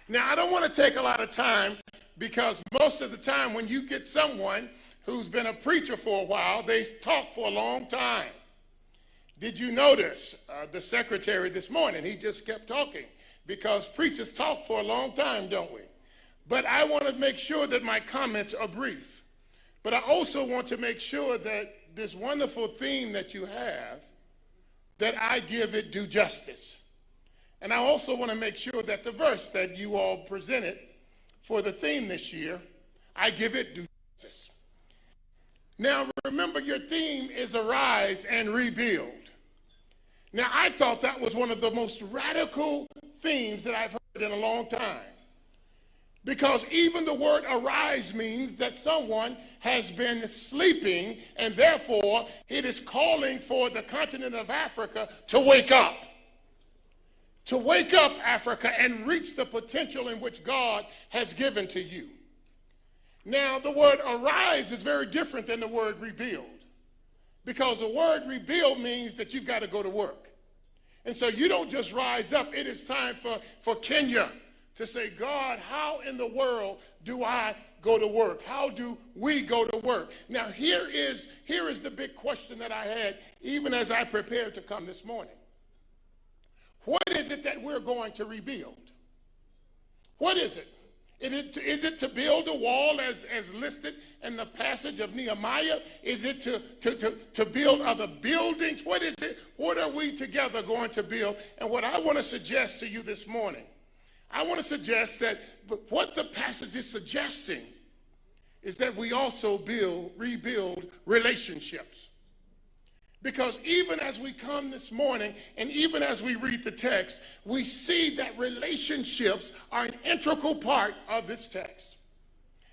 Now, I don't want to take a lot of time, because most of the time when you get someone who's been a preacher for a while, they talk for a long time. Did you notice the secretary this morning? He just kept talking, because preachers talk for a long time, don't we? But I want to make sure that my comments are brief. But I also want to make sure that this wonderful theme that you have, that I give it due justice. And I also want to make sure that the verse that you all presented for the theme this year, I give it due justice. Now, remember, your theme is Arise and Rebuild. Now, I thought that was one of the most radical themes that I've heard in a long time. Because even the word arise means that someone has been sleeping, and therefore it is calling for the continent of Africa to wake up. To wake up, Africa, and reach the potential in which God has given to you. Now, the word arise is very different than the word rebuild, because the word rebuild means that you've got to go to work. And so you don't just rise up. It is time for Kenya to say, God, how in the world do I go to work? How do we go to work? Now, here is the big question that I had even as I prepared to come this morning. What is it that we're going to rebuild? What is it? Is it to build a wall as listed in the passage of Nehemiah? Is it to build other buildings? What is it? What are we together going to build? And what I want to suggest to you this morning, I want to suggest that what the passage is suggesting is that we also rebuild relationships. Because even as we come this morning, and even as we read the text, we see that relationships are an integral part of this text.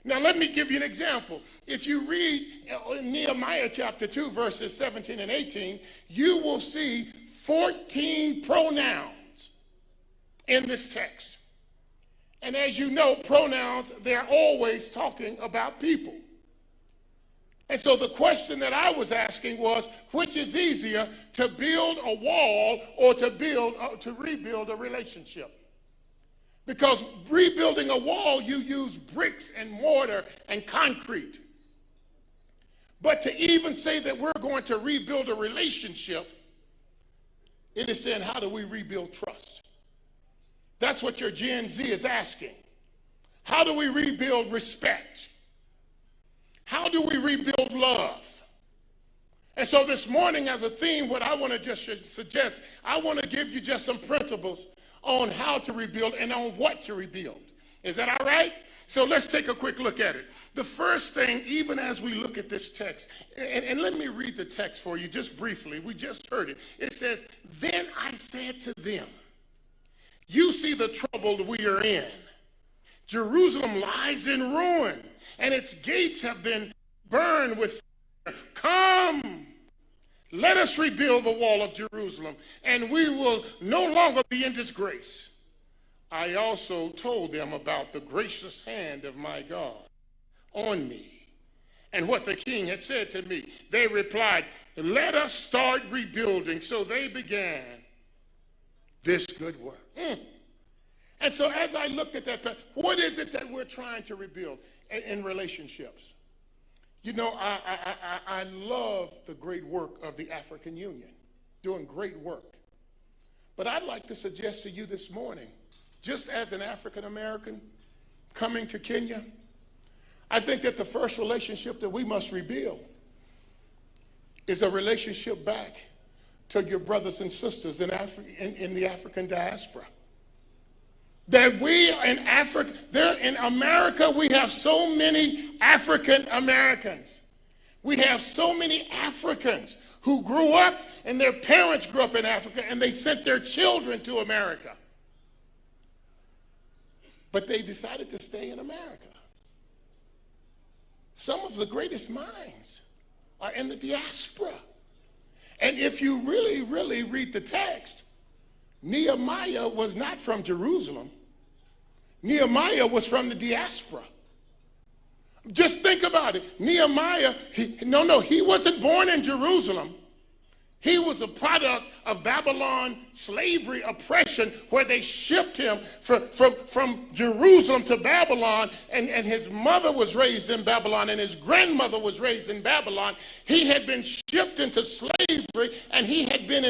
Now, let me give you an example. If you read in Nehemiah chapter 2, verses 17 and 18, you will see 14 pronouns in this text. And as you know, pronouns, they're always talking about people. And so the question that I was asking was, which is easier, to build a wall or to rebuild a relationship? Because rebuilding a wall, you use bricks and mortar and concrete. But to even say that we're going to rebuild a relationship, it is saying, how do we rebuild trust? That's what your Gen Z is asking. How do we rebuild respect? How do we rebuild love? And so this morning, as a theme, what I want to just suggest, I want to give you just some principles on how to rebuild and on what to rebuild. Is that all right? So let's take a quick look at it. The first thing, even as we look at this text, and let me read the text for you just briefly. We just heard it. It says, then I said to them, you see the trouble we are in. Jerusalem lies in ruin, and its gates have been burned with fire. Come, let us rebuild the wall of Jerusalem, and we will no longer be in disgrace. I also told them about the gracious hand of my God on me, and what the king had said to me. They replied, let us start rebuilding. So they began this good work. And so as I looked at that, what is it that we're trying to rebuild in relationships? You know, I love the great work of the African Union, doing great work. But I'd like to suggest to you this morning, just as an African American coming to Kenya, I think that the first relationship that we must rebuild is a relationship back to your brothers and sisters in the African diaspora. That we in Africa, there in America, we have so many African Americans. We have so many Africans who grew up and their parents grew up in Africa and they sent their children to America. But they decided to stay in America. Some of the greatest minds are in the diaspora. And if you really, really read the text, Nehemiah was not from Jerusalem. Nehemiah was from the diaspora. Just think about it. Nehemiah, he wasn't born in Jerusalem. He was a product of Babylon slavery oppression where they shipped him from Jerusalem to Babylon, and his mother was raised in Babylon and his grandmother was raised in Babylon. He had been shipped into slavery and he had been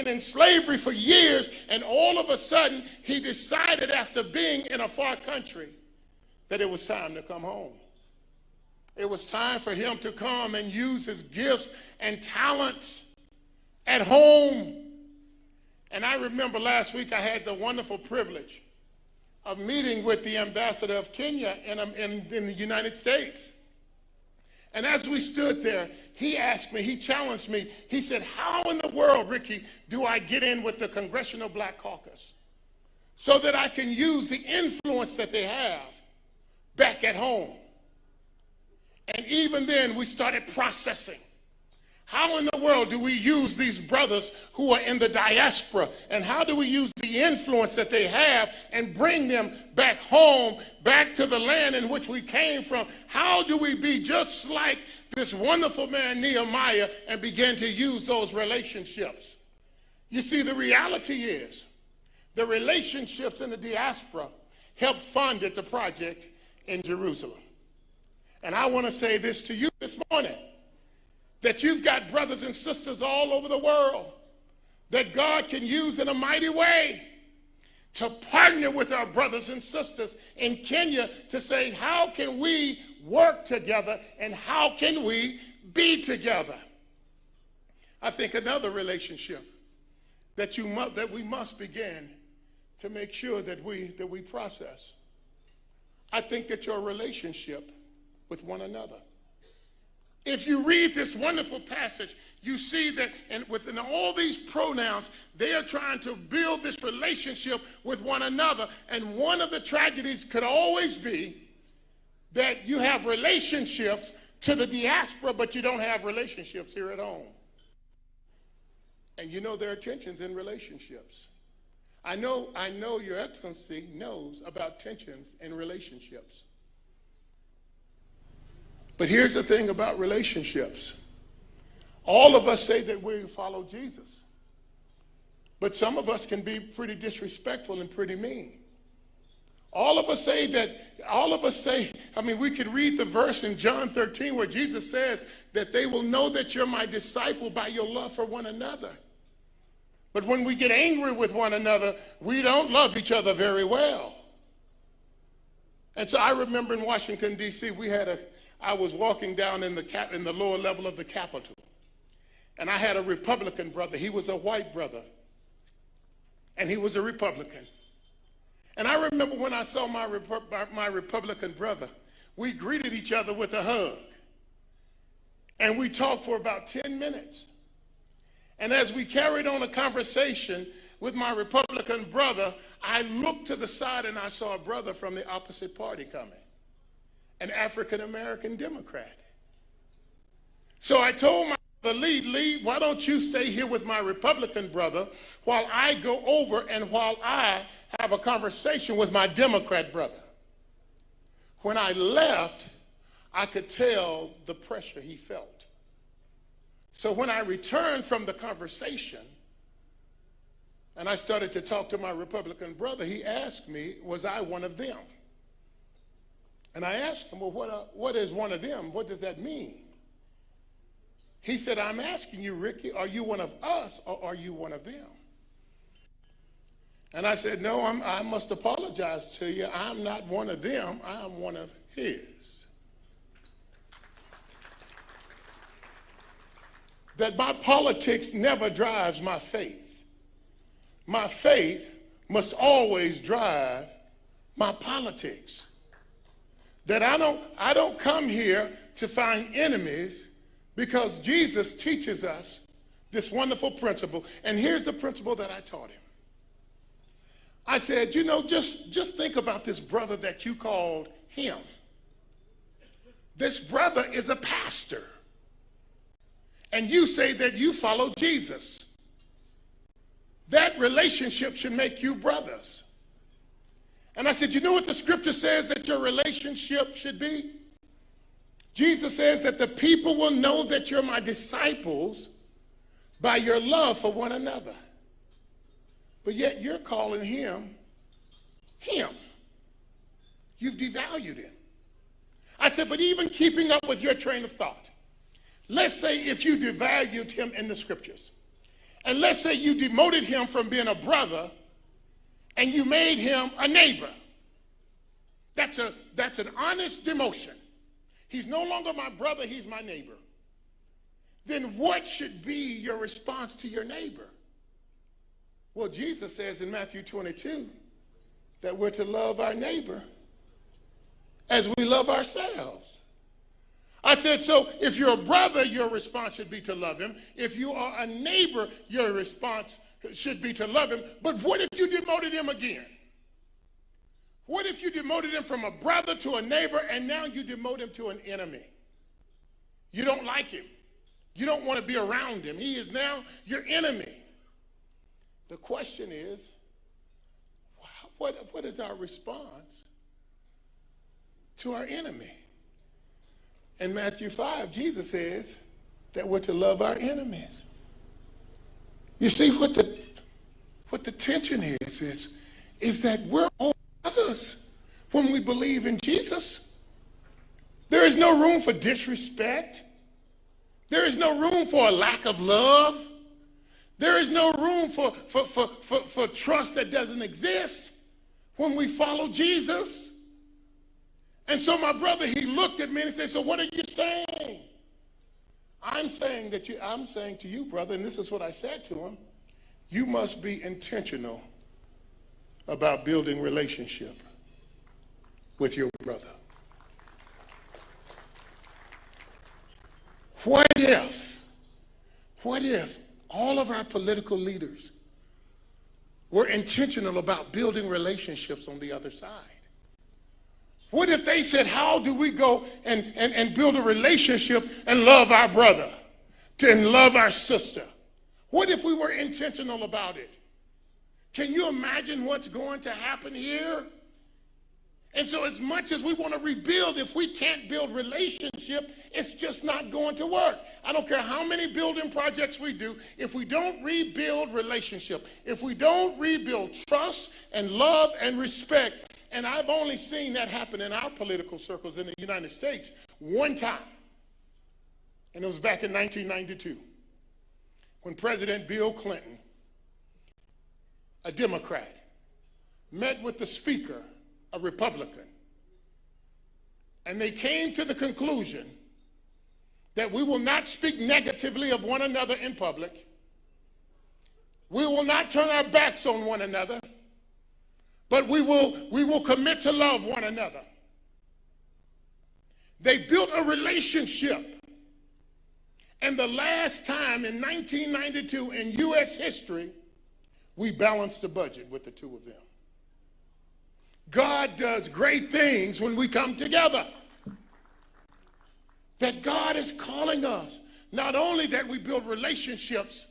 in slavery for years, and all of a sudden he decided after being in a far country that it was time to come home. It was time for him to come and use his gifts and talents at home. And I remember last week I had the wonderful privilege of meeting with the ambassador of Kenya in the United States. And as we stood there, he asked me, he challenged me, he said, how in the world, Ricky, do I get in with the Congressional Black Caucus so that I can use the influence that they have back at home? And even then we started processing. How in the world do we use these brothers who are in the diaspora, and how do we use the influence that they have and bring them back home, back to the land in which we came from? How do we be just like this wonderful man Nehemiah and begin to use those relationships? You see, the reality is the relationships in the diaspora helped fund the project in Jerusalem. And I want to say this to you this morning, that you've got brothers and sisters all over the world that God can use in a mighty way to partner with our brothers and sisters in Kenya to say, how can we work together and how can we be together? I think another relationship that we must begin to make sure that we process. I think that your relationship with one another. If you read this wonderful passage, you see that within all these pronouns, they are trying to build this relationship with one another. And one of the tragedies could always be that you have relationships to the diaspora, but you don't have relationships here at home. And you know there are tensions in relationships. I know Your Excellency knows about tensions in relationships. But here's the thing about relationships. All of us say that we follow Jesus. But some of us can be pretty disrespectful and pretty mean. All of us say, we can read the verse in John 13 where Jesus says that they will know that you're my disciple by your love for one another. But when we get angry with one another, we don't love each other very well. And so I remember in Washington, D.C., I was walking down in the lower level of the Capitol, and I had a Republican brother. He was a white brother, and he was a Republican. And I remember when I saw my Republican brother, we greeted each other with a hug, and we talked for about 10 minutes. And as we carried on a conversation with my Republican brother, I looked to the side and I saw a brother from the opposite party coming. An African-American Democrat. So I told my brother, Lee, why don't you stay here with my Republican brother while I go over and while I have a conversation with my Democrat brother. When I left, I could tell the pressure he felt. So when I returned from the conversation and I started to talk to my Republican brother, he asked me, was I one of them? And I asked him, well, what is one of them? What does that mean? He said, I'm asking you, Ricky, are you one of us or are you one of them? And I said, no, I must apologize to you. I'm not one of them. I'm one of his. That my politics never drives my faith. My faith must always drive my politics. That I don't come here to find enemies, because Jesus teaches us this wonderful principle. And here's the principle that I taught him. I said, you know, just think about this brother that you called him. This brother is a pastor. And you say that you follow Jesus. That relationship should make you brothers. And I said, you know what the scripture says that your relationship should be? Jesus says that the people will know that you're my disciples by your love for one another. But yet you're calling him. You've devalued him. I said, but even keeping up with your train of thought, let's say if you devalued him in the scriptures, and let's say you demoted him from being a brother and you made him a neighbor. That's an honest demotion. He's no longer my brother, he's my neighbor. Then what should be your response to your neighbor? Well, Jesus says in Matthew 22 that we're to love our neighbor as we love ourselves. I said, so if you're a brother, your response should be to love him. If you are a neighbor, your response should be to love him. But what if you demoted him again? What if you demoted him from a brother to a neighbor, and now you demote him to an enemy? You don't like him. You don't want to be around him. He is now your enemy. The question is, what is our response to our enemy? In Matthew 5, Jesus says that we're to love our enemies. You see what the tension is that we're all brothers when we believe in Jesus. There is no room for disrespect. There is no room for a lack of love. There is no room for trust that doesn't exist when we follow Jesus. And so my brother, he looked at me and said, so what are you saying? I'm saying to you, brother, and this is what I said to him, you must be intentional about building relationship with your brother. What if all of our political leaders were intentional about building relationships on the other side? What if they said, how do we go and build a relationship and love our brother and love our sister? What if we were intentional about it? Can you imagine what's going to happen here? And so as much as we want to rebuild, if we can't build relationship, it's just not going to work. I don't care how many building projects we do, if we don't rebuild relationship, if we don't rebuild trust and love and respect. And I've only seen that happen in our political circles in the United States one time. And it was back in 1992 when President Bill Clinton, a Democrat, met with the Speaker, a Republican. And they came to the conclusion that we will not speak negatively of one another in public. We will not turn our backs on one another. But we will commit to love one another. They built a relationship. And the last time in 1992 in U.S. history, we balanced the budget with the two of them. God does great things when we come together. That God is calling us. Not only that we build relationships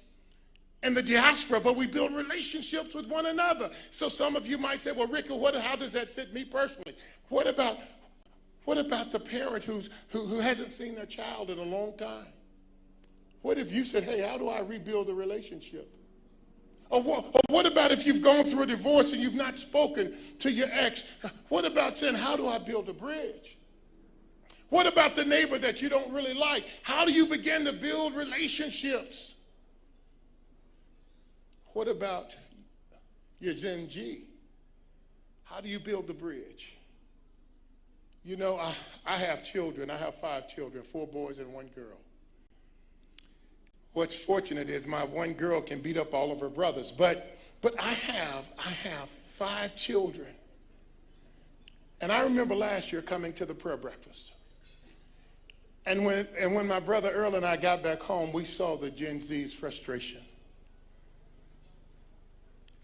in the diaspora, but we build relationships with one another. So some of you might say, well, Rick, how does that fit me personally? What about the parent who hasn't seen their child in a long time? What if you said, hey, how do I rebuild a relationship? Or what about if you've gone through a divorce and you've not spoken to your ex? What about saying, how do I build a bridge? What about the neighbor that you don't really like? How do you begin to build relationships? What about You're Gen G. How do you build the bridge? You know, I have children. I have 5 children, 4 boys and 1 girl. What's fortunate is my 1 girl can beat up all of her brothers, but I have 5 children. And I remember last year coming to the prayer breakfast. And when my brother Earl and I got back home, we saw the Gen Z's frustration.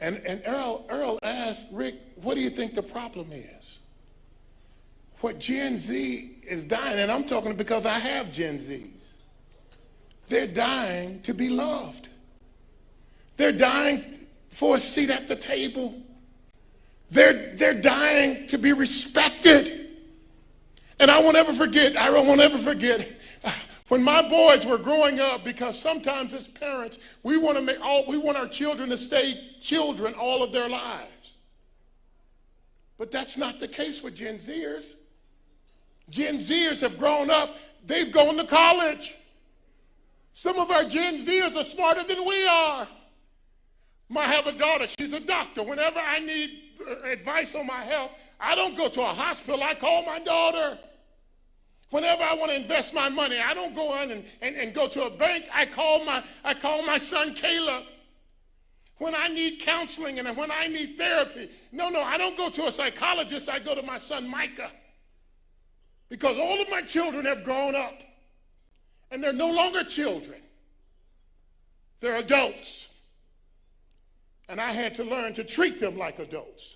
And Earl asked, Rick, what do you think the problem is? What Gen Z is dying, and I'm talking because I have Gen Zs. They're dying to be loved. They're dying for a seat at the table. They're dying to be respected. And I won't ever forget, when my boys were growing up, because sometimes as parents, we want our children to stay children all of their lives. But that's not the case with Gen Zers. Gen Zers have grown up, they've gone to college. Some of our Gen Zers are smarter than we are. I have a daughter, she's a doctor. Whenever I need advice on my health, I don't go to a hospital, I call my daughter. Whenever I want to invest my money, I don't go in and go to a bank, I call my son Caleb. When I need counseling and when I need therapy, no, I don't go to a psychologist, I go to my son Micah. Because all of my children have grown up. And they're no longer children. They're adults. And I had to learn to treat them like adults.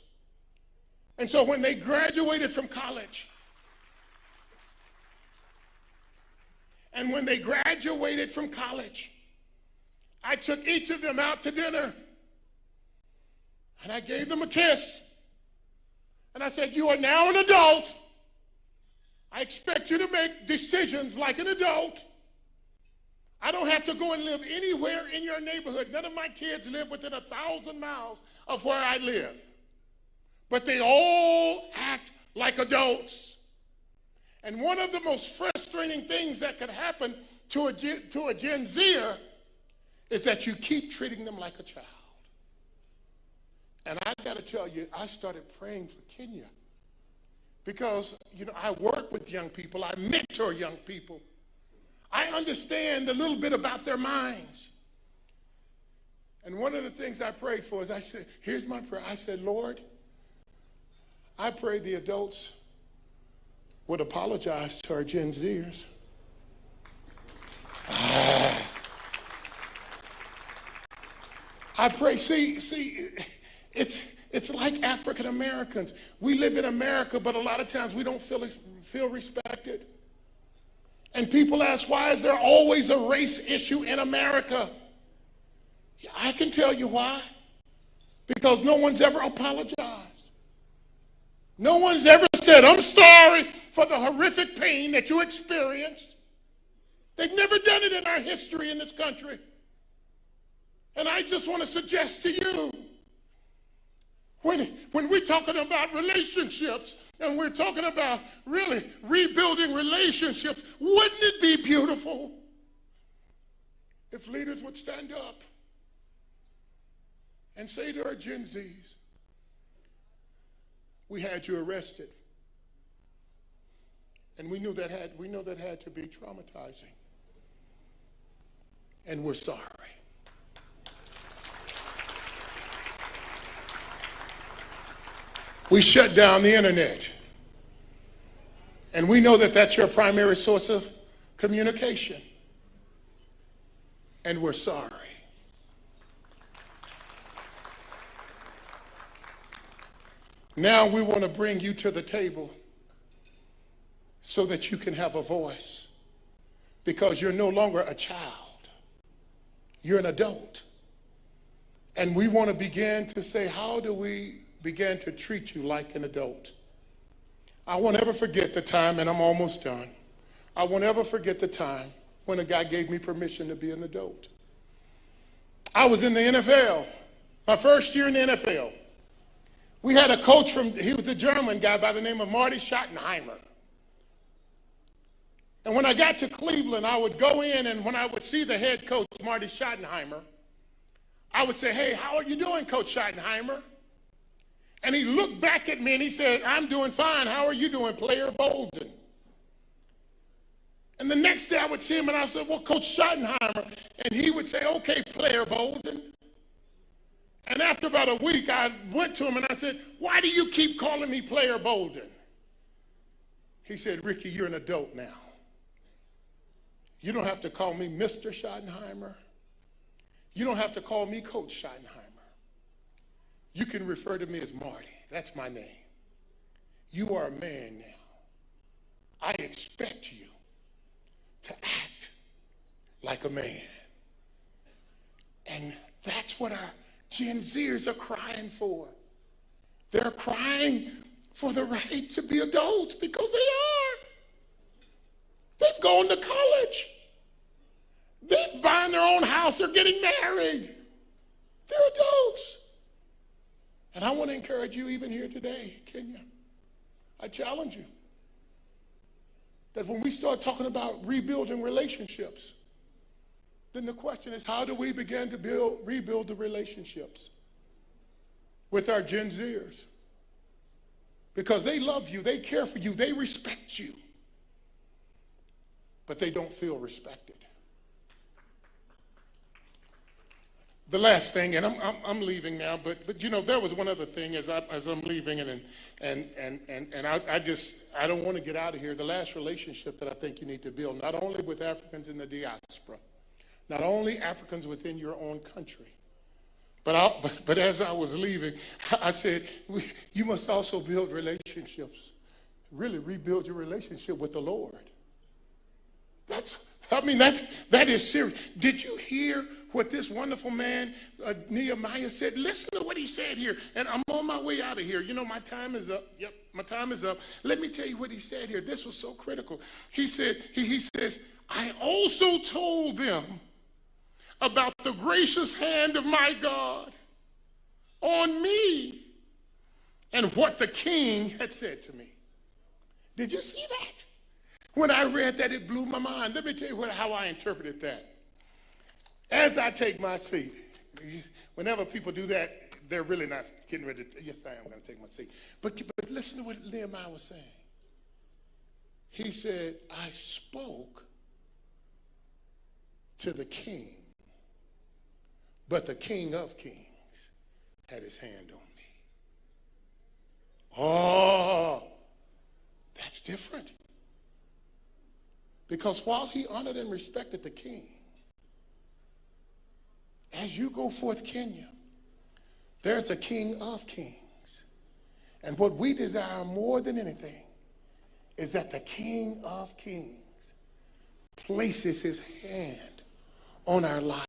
And so when they graduated from college, I took each of them out to dinner. And I gave them a kiss. And I said, you are now an adult. I expect you to make decisions like an adult. I don't have to go and live anywhere in your neighborhood. None of my kids live within 1,000 miles of where I live. But they all act like adults. And one of the most frustrating things that could happen to a Gen Zer is that you keep treating them like a child. And I got to tell you, I started praying for Kenya. Because, I work with young people. I mentor young people. I understand a little bit about their minds. And one of the things I prayed for is I said, here's my prayer. I said, Lord, I pray the adults would apologize to our Gen Zers. I pray, see, it's like African Americans. We live in America, but a lot of times we don't feel respected. And people ask, why is there always a race issue in America? I can tell you why. Because no one's ever apologized. No one's ever said, I'm sorry for the horrific pain that you experienced. They've never done it in our history in this country. And I just want to suggest to you, when we're talking about relationships, and we're talking about really rebuilding relationships, wouldn't it be beautiful if leaders would stand up and say to our Gen Zs, we had you arrested. And we know that had to be traumatizing. And we're sorry. We shut down the internet. And we know that that's your primary source of communication. And we're sorry. Now we want to bring you to the table so that you can have a voice. Because you're no longer a child. You're an adult. And we want to begin to say, how do we begin to treat you like an adult? I won't ever forget the time, and I'm almost done. I won't ever forget the time when a guy gave me permission to be an adult. I was in the NFL, my first year in the NFL. We had a coach he was a German guy by the name of Marty Schottenheimer. And when I got to Cleveland, I would go in, and when I would see the head coach, Marty Schottenheimer, I would say, hey, how are you doing, Coach Schottenheimer? And he looked back at me and he said, I'm doing fine. How are you doing, Player Bolden? And the next day I would see him and I said, well, Coach Schottenheimer. And he would say, okay, Player Bolden. And after about a week, I went to him and I said, why do you keep calling me Player Bolden? He said, Ricky, you're an adult now. You don't have to call me Mr. Schottenheimer. You don't have to call me Coach Schottenheimer. You can refer to me as Marty. That's my name. You are a man now. I expect you to act like a man. And that's what our Gen Zers are crying for. They're crying for the right to be adults because they are. They've gone to college. They've buying their own house. They're getting married. They're adults. And I want to encourage you even here today, Kenya. I challenge you that when we start talking about rebuilding relationships, then the question is, how do we begin to rebuild the relationships with our Gen Zers? Because they love you, they care for you, they respect you, but they don't feel respected. The last thing, and I'm leaving now, but you know, there was one other thing as I'm leaving, and I don't want to get out of here. The last relationship that I think you need to build, not only with Africans in the diaspora, not only Africans within your own country, but as I was leaving, I said, you must also build relationships, really rebuild your relationship with the Lord. That is serious. Did you hear what this wonderful man, Nehemiah, said? Listen to what he said here. And I'm on my way out of here. You know, my time is up. Yep, my time is up. Let me tell you what he said here. This was so critical. He said, he says, I also told them about the gracious hand of my God on me and what the king had said to me. Did you see that? When I read that, it blew my mind. Let me tell you how I interpreted that. As I take my seat, whenever people do that, they're really not getting ready to, yes, I am going to take my seat. But listen to what Nehemiah was saying. He said, I spoke to the king, but the King of Kings had his hand on me. Oh, that's different. Because while he honored and respected the king, as you go forth, Kenya, there's a King of Kings. And what we desire more than anything is that the King of Kings places his hand on our lives.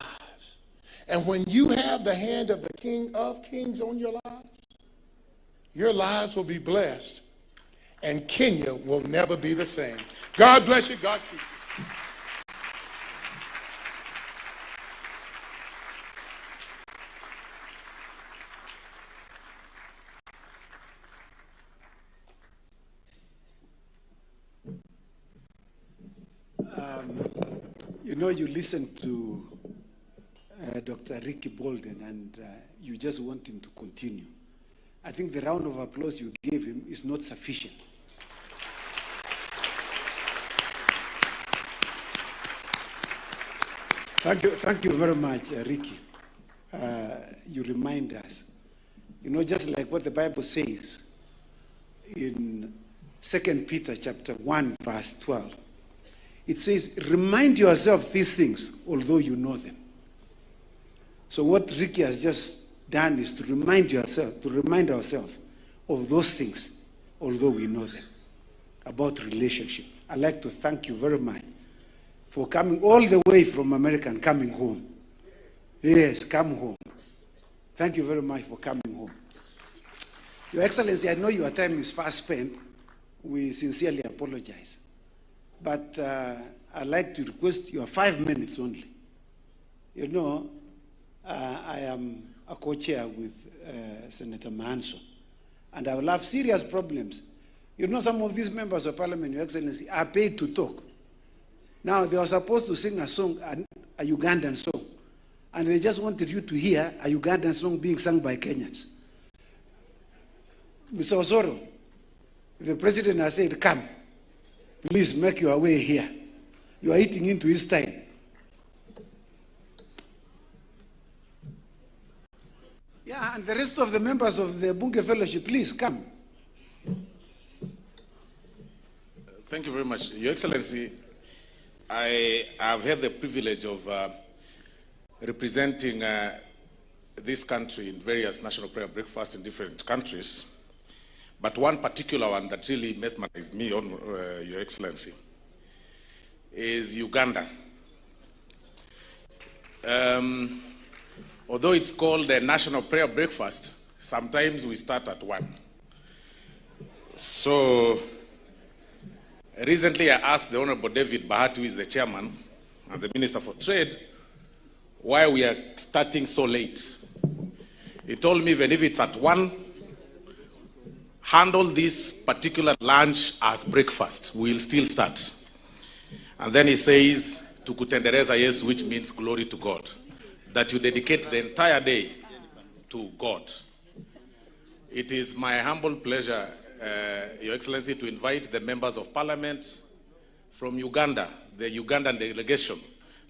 And when you have the hand of the King of Kings on your lives will be blessed. And Kenya will never be the same. God bless you. God keep you. You know, you listen to Dr. Ricky Bolden and you just want him to continue. I think the round of applause you gave him is not sufficient. Thank you very much, Ricky. You remind us. You know, just like what the Bible says in 2 Peter chapter 1, verse 12. It says, remind yourself these things, although you know them. So what Ricky has just done is to remind ourselves of those things, although we know them, about relationship. I'd like to thank you very much for coming all the way from America and coming home. Yes, come home. Thank you very much for coming home. Your Excellency, I know your time is fast spent. We sincerely apologize. But I'd like to request your 5 minutes only. You know, I am a co-chair with Senator Mahanso, and I will have serious problems. You know, some of these members of parliament, Your Excellency, are paid to talk. Now, they were supposed to sing a song, a Ugandan song, and they just wanted you to hear a Ugandan song being sung by Kenyans. Mr. Osoro, the president has said, come, please make your way here. You are eating into his time. Yeah, and the rest of the members of the Bunge Fellowship, please come. Thank you very much. Your Excellency, I have had the privilege of representing this country in various national prayer breakfasts in different countries. But one particular one that really mesmerized me, Your Excellency, is Uganda. Although it's called a national prayer breakfast, sometimes we start at 1. So recently I asked the Honorable David Bahati, who is the chairman and the Minister for Trade, why we are starting so late. He told me even if it's at 1, handle this particular lunch as breakfast. We'll still start. And then he says, Tukutendereza Yesu, which means glory to God. That you dedicate the entire day to God. It is my humble pleasure, Your Excellency, to invite the members of Parliament from Uganda, the Ugandan delegation,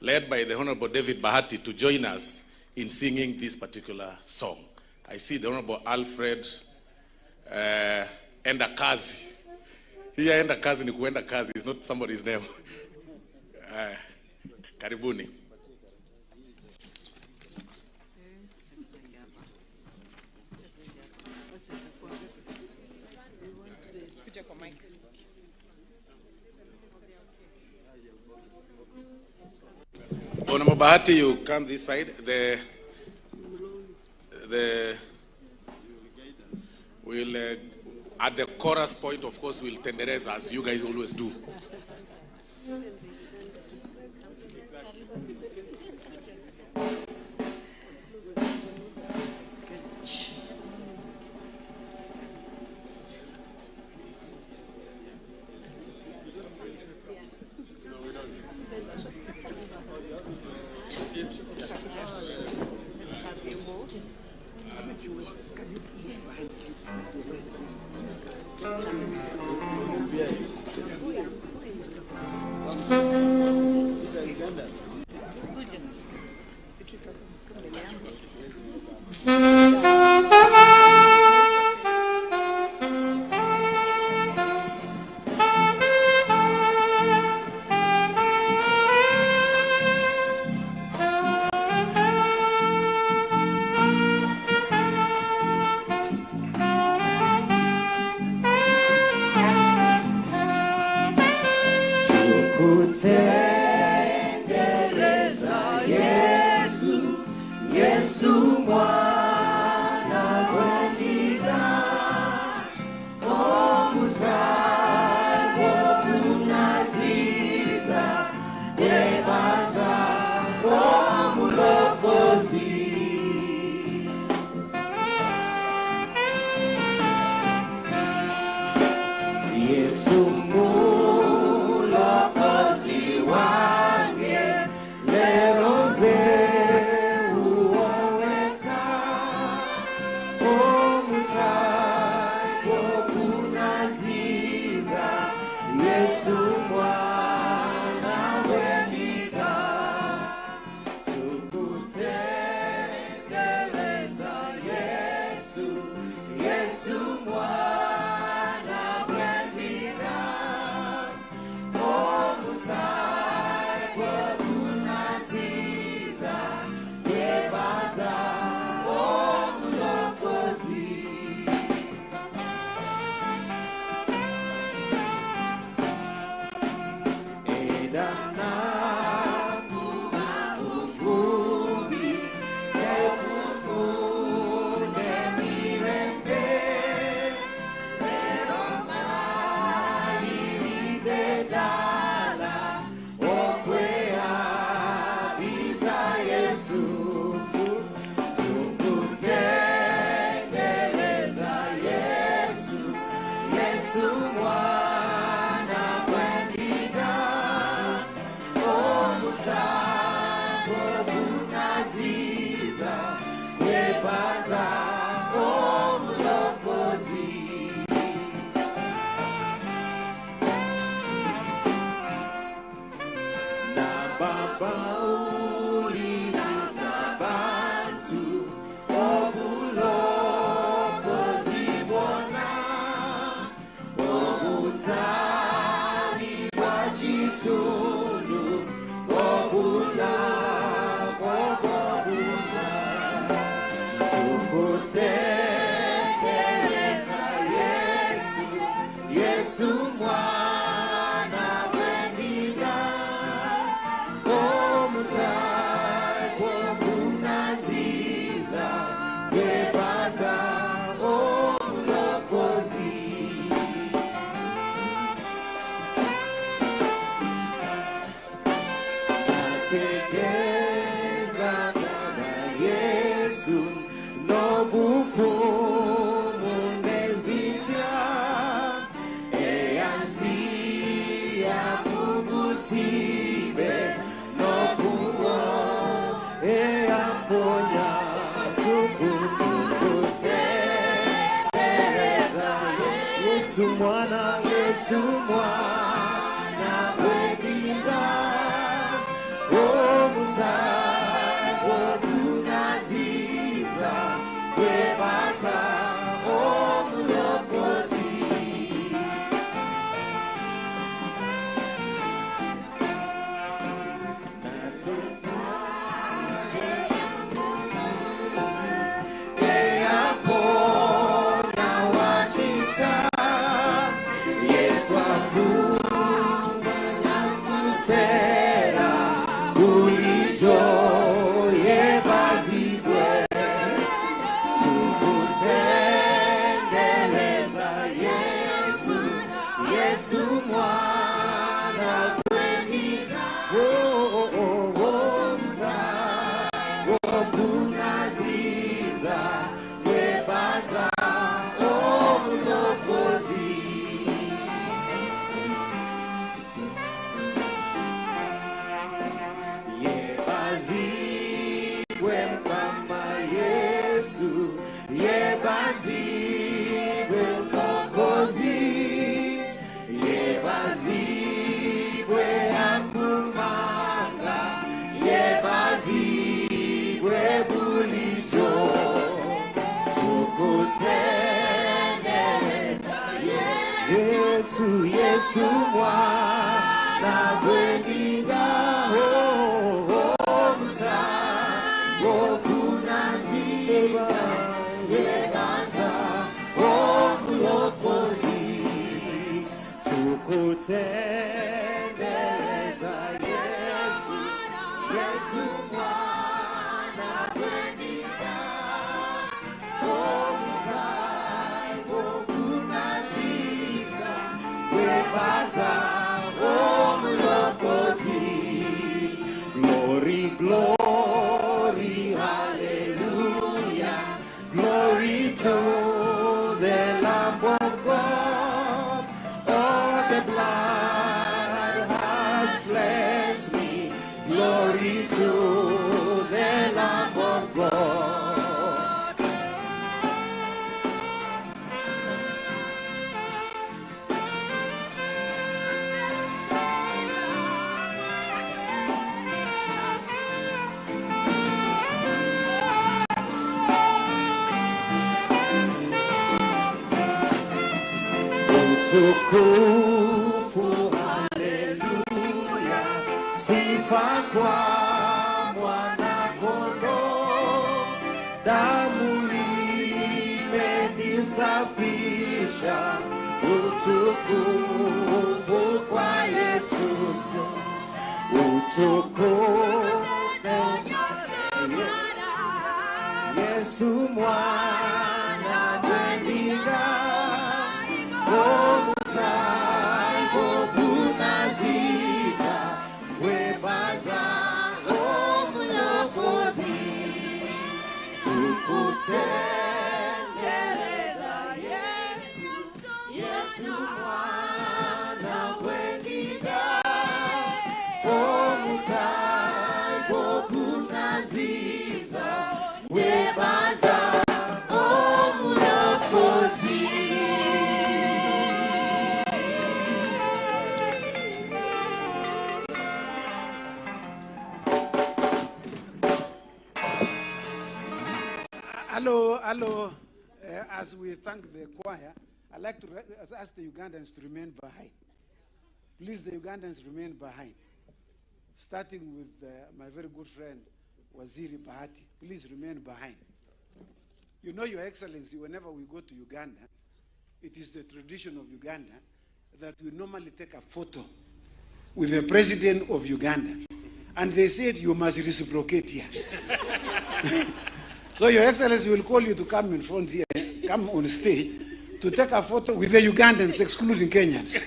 led by the Honorable David Bahati, to join us in singing this particular song. I see the Honorable Alfred Endakazi. Here Endakazi ni kuenda kazi, it's not somebody's name. Karibuni. Honorable Bahati, you come this side. We'll at the chorus point, of course, we'll tendereze as you guys always do. Yesu mulokozi wa sibe no kuo e amponya tukutse Teresa Yesu mwana webinga o musa o kunaziza webasa o mulokozi Yesu mwana webinga musa wokunaziza yebasa wokulokozi tukutendeleza Yesu mwana webinga musa wokunaziza Pasa, oh, locosi. Glory, glory, hallelujah. Glory to the Lamb of God. Oh, the blood has cleansed me. Glory to the Lamb of God. Tukufu, haleluya, sifa kwa mwana kondoo, damu imenisafisha, utukufu kwa Yesu, utukufu Yesu mwana wendinga Hello. As we thank the choir, I'd like to ask the Ugandans to remain behind. Please, the Ugandans remain behind. Starting with my very good friend, Waziri Bahati. Please remain behind. You know, Your Excellency, whenever we go to Uganda, it is the tradition of Uganda that we normally take a photo with the president of Uganda. And they said, you must reciprocate here. So Your Excellency will call you to come in front here, come on stage, to take a photo with the Ugandans, excluding Kenyans.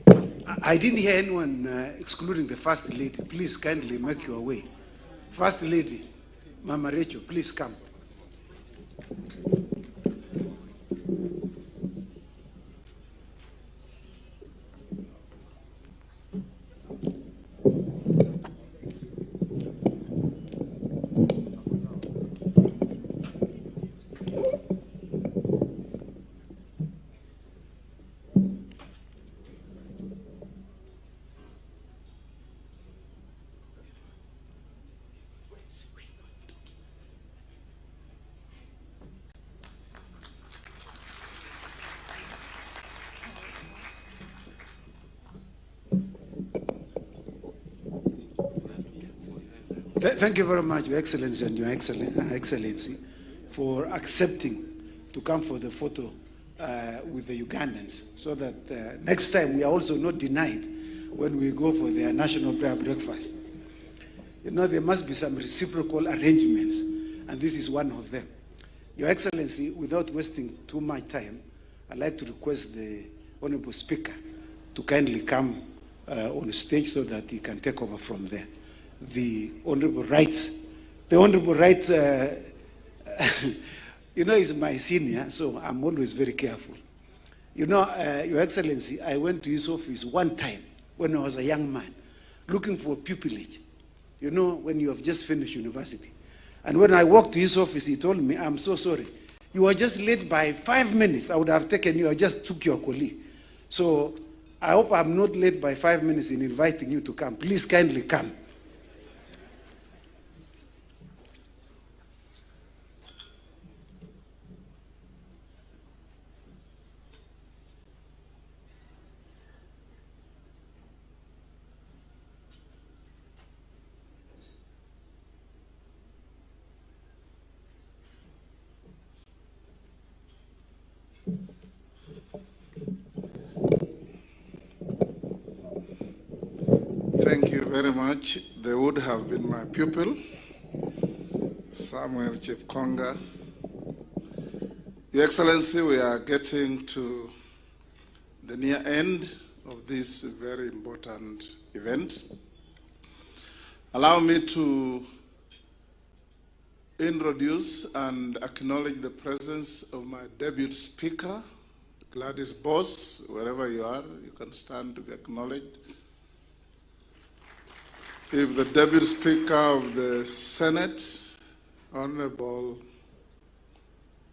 Thank you. I didn't hear anyone excluding the First Lady. Please kindly make your way. First Lady, Mama Rachel, please come. Thank you very much, Your Excellency and Your Excellency, for accepting to come for the photo with the Ugandans, so that next time we are also not denied when we go for their national prayer breakfast. You know, there must be some reciprocal arrangements, and this is one of them. Your Excellency, without wasting too much time, I'd like to request the Honorable Speaker to kindly come on stage so that he can take over from there. The Honorable Wright, you know, he's my senior, so I'm always very careful. You know, Your Excellency, I went to his office one time when I was a young man, looking for pupillage, you know, when you have just finished university. And when I walked to his office, he told me, I'm so sorry. You were just late by 5 minutes. I would have taken you, I just took your colleague. So I hope I'm not late by 5 minutes in inviting you to come. Please kindly come. Thank you very much. They would have been my pupil, Samuel Chepkonga. Your Excellency, we are getting to the near end of this very important event. Allow me to introduce and acknowledge the presence of my Deputy Speaker, Gladys Boss. Wherever you are, you can stand to be acknowledged. If the Deputy Speaker of the Senate, Honorable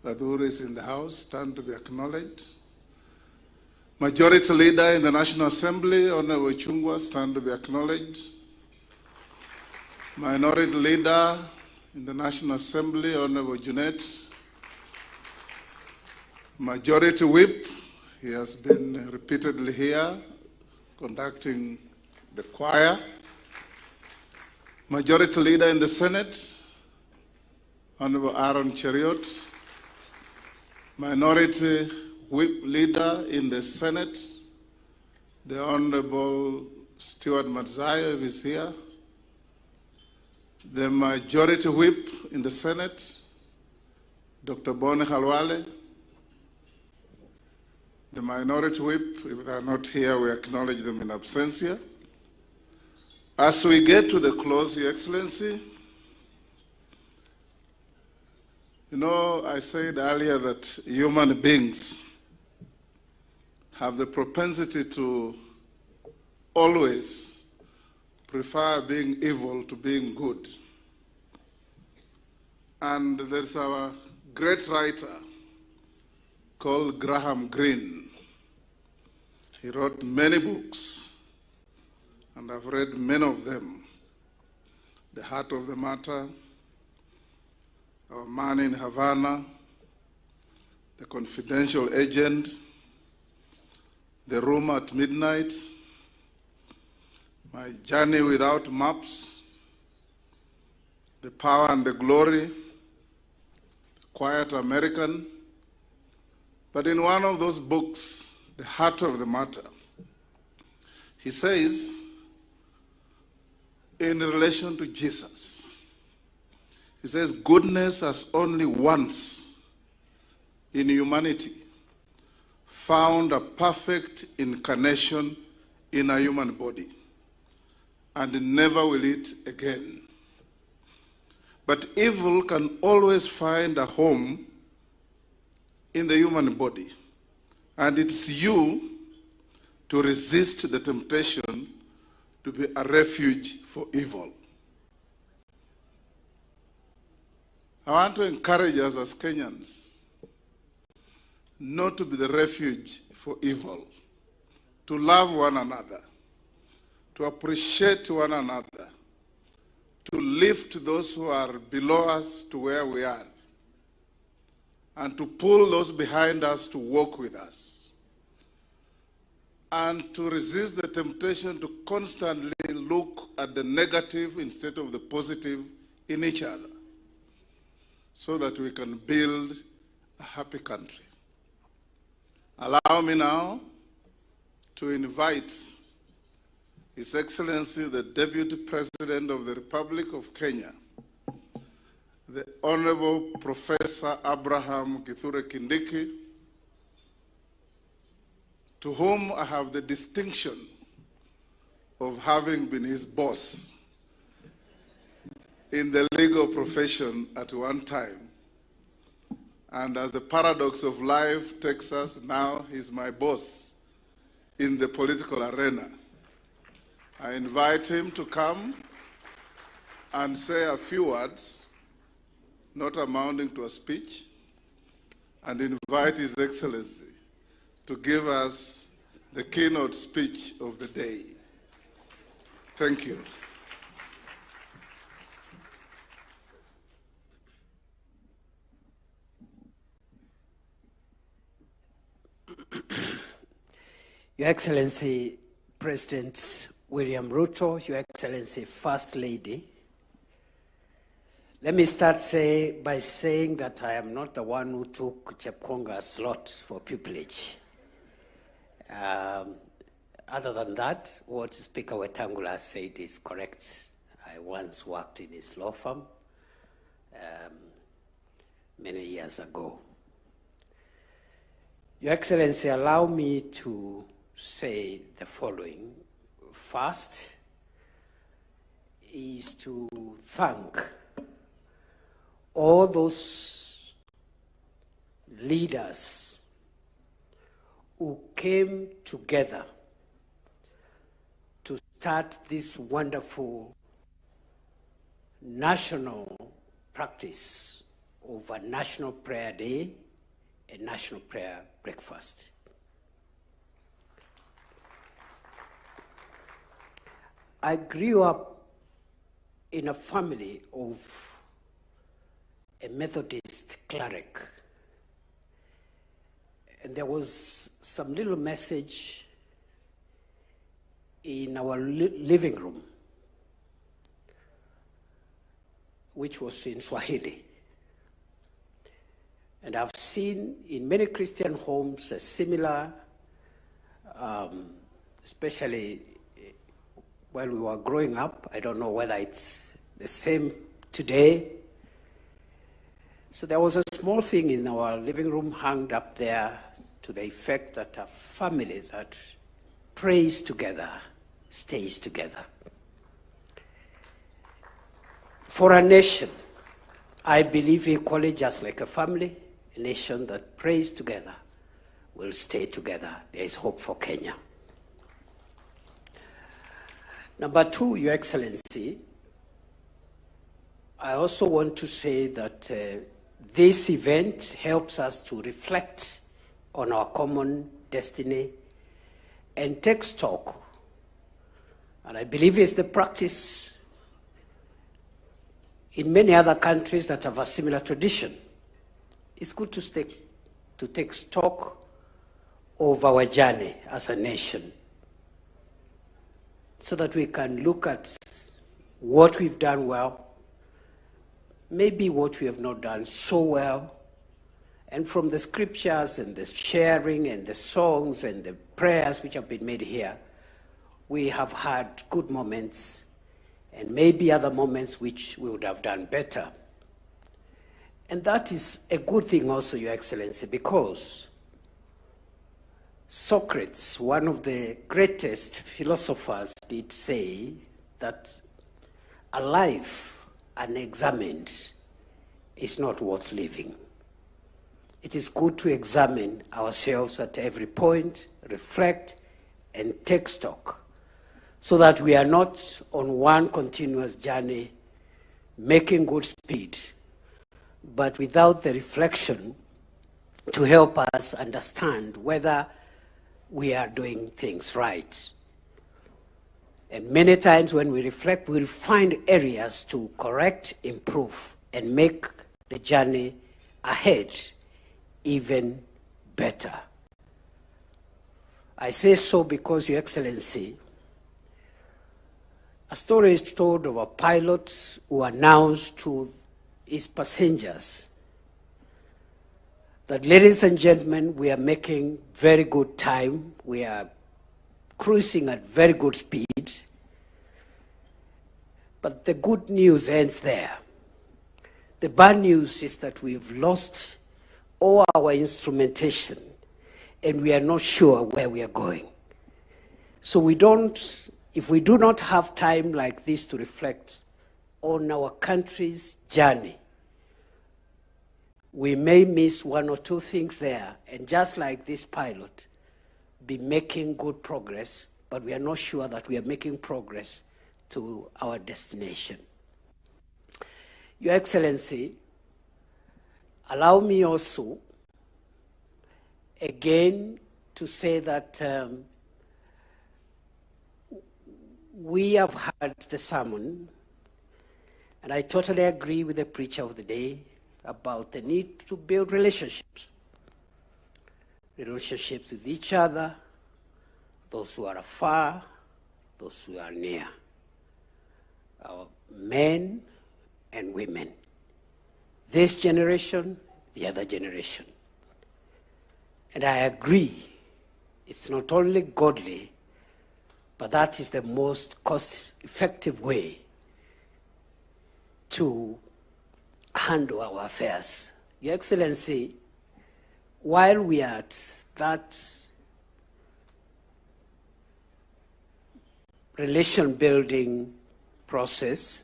Gadur, is in the House, stand to be acknowledged. Majority Leader in the National Assembly, Honorable Chungwa, stand to be acknowledged. Minority Leader in the National Assembly, Honorable Junet. Majority Whip, he has been repeatedly here conducting the choir. Majority Leader in the Senate, Honorable Aaron Cheriot. Minority Whip Leader in the Senate, the Honorable Stuart Matzayo is here. The Majority Whip in the Senate, Dr. Bone Halwale. The Minority Whip, if they are not here, we acknowledge them in absentia. As we get to the close, Your Excellency, you know, I said earlier that human beings have the propensity to always prefer being evil to being good. And there's our great writer called Graham Greene. He wrote many books, and I've read many of them. The Heart of the Matter, Our Man in Havana, The Confidential Agent, The Room at Midnight, My Journey Without Maps, The Power and the Glory, The Quiet American. But in one of those books, The Heart of the Matter, he says, in relation to Jesus, he says, goodness has only once in humanity found a perfect incarnation in a human body, and never will it again. But evil can always find a home in the human body, and it's you to resist the temptation to be a refuge for evil. I want to encourage us as Kenyans not to be the refuge for evil, to love one another, to appreciate one another, to lift those who are below us to where we are, and to pull those behind us to walk with us, and to resist the temptation to constantly look at the negative instead of the positive in each other, so that we can build a happy country. Allow me now to invite His Excellency, the Deputy President of the Republic of Kenya, the Honorable Professor Abraham Kithure Kindiki, to whom I have the distinction of having been his boss in the legal profession at one time. And as the paradox of life takes us, now he's my boss in the political arena. I invite him to come and say a few words, not amounting to a speech, and invite His Excellency to give us the keynote speech of the day. Thank you. Your Excellency, President William Ruto, Your Excellency, First Lady, let me start by saying that I am not the one who took Chepkonga's slot for pupillage. Other than that, what Speaker Wetangula said is correct. I once worked in his law firm many years ago. Your Excellency, allow me to say the following. First is to thank all those leaders who came together to start this wonderful national practice of a National Prayer Day and National Prayer Breakfast. I grew up in a family of a Methodist cleric, and there was some little message in our living room, which was in Swahili. And I've seen in many Christian homes a similar, especially while we were growing up. I don't know whether it's the same today. So there was a small thing in our living room hung up there to the effect that a family that prays together stays together. For a nation, I believe equally, just like a family, a nation that prays together will stay together. There is hope for Kenya. Number two, Your Excellency, I also want to say that this event helps us to reflect on our common destiny and take stock. And I believe it's the practice in many other countries that have a similar tradition. It's good to take stock of our journey as a nation so that we can look at what we've done well, maybe what we have not done so well, and from the scriptures and the sharing and the songs and the prayers which have been made here, we have had good moments and maybe other moments which we would have done better. And that is a good thing also, Your Excellency, because Socrates, one of the greatest philosophers, did say that a life unexamined is not worth living. It is good to examine ourselves at every point, reflect, and take stock, so that we are not on one continuous journey making good speed, but without the reflection to help us understand whether we are doing things right. And many times when we reflect, we'll find areas to correct, improve, and make the journey ahead even better. I say so because, Your Excellency, a story is told of a pilot who announced to his passengers that, ladies and gentlemen, we are making very good time. We are cruising at very good speed. But the good news ends there. The bad news is that we've lost all our instrumentation and we are not sure where we are going. So if we do not have time like this to reflect on our country's journey, we may miss one or two things there, and just like this pilot, be making good progress, but we are not sure that we are making progress to our destination. Your Excellency, allow me also again to say that we have heard the sermon, and I totally agree with the preacher of the day about the need to build relationships with each other, those who are afar, those who are near, our men and women, this generation, the other generation. And I agree, it's not only godly, but that is the most cost-effective way to handle our affairs. Your Excellency, while we are at that relation-building process,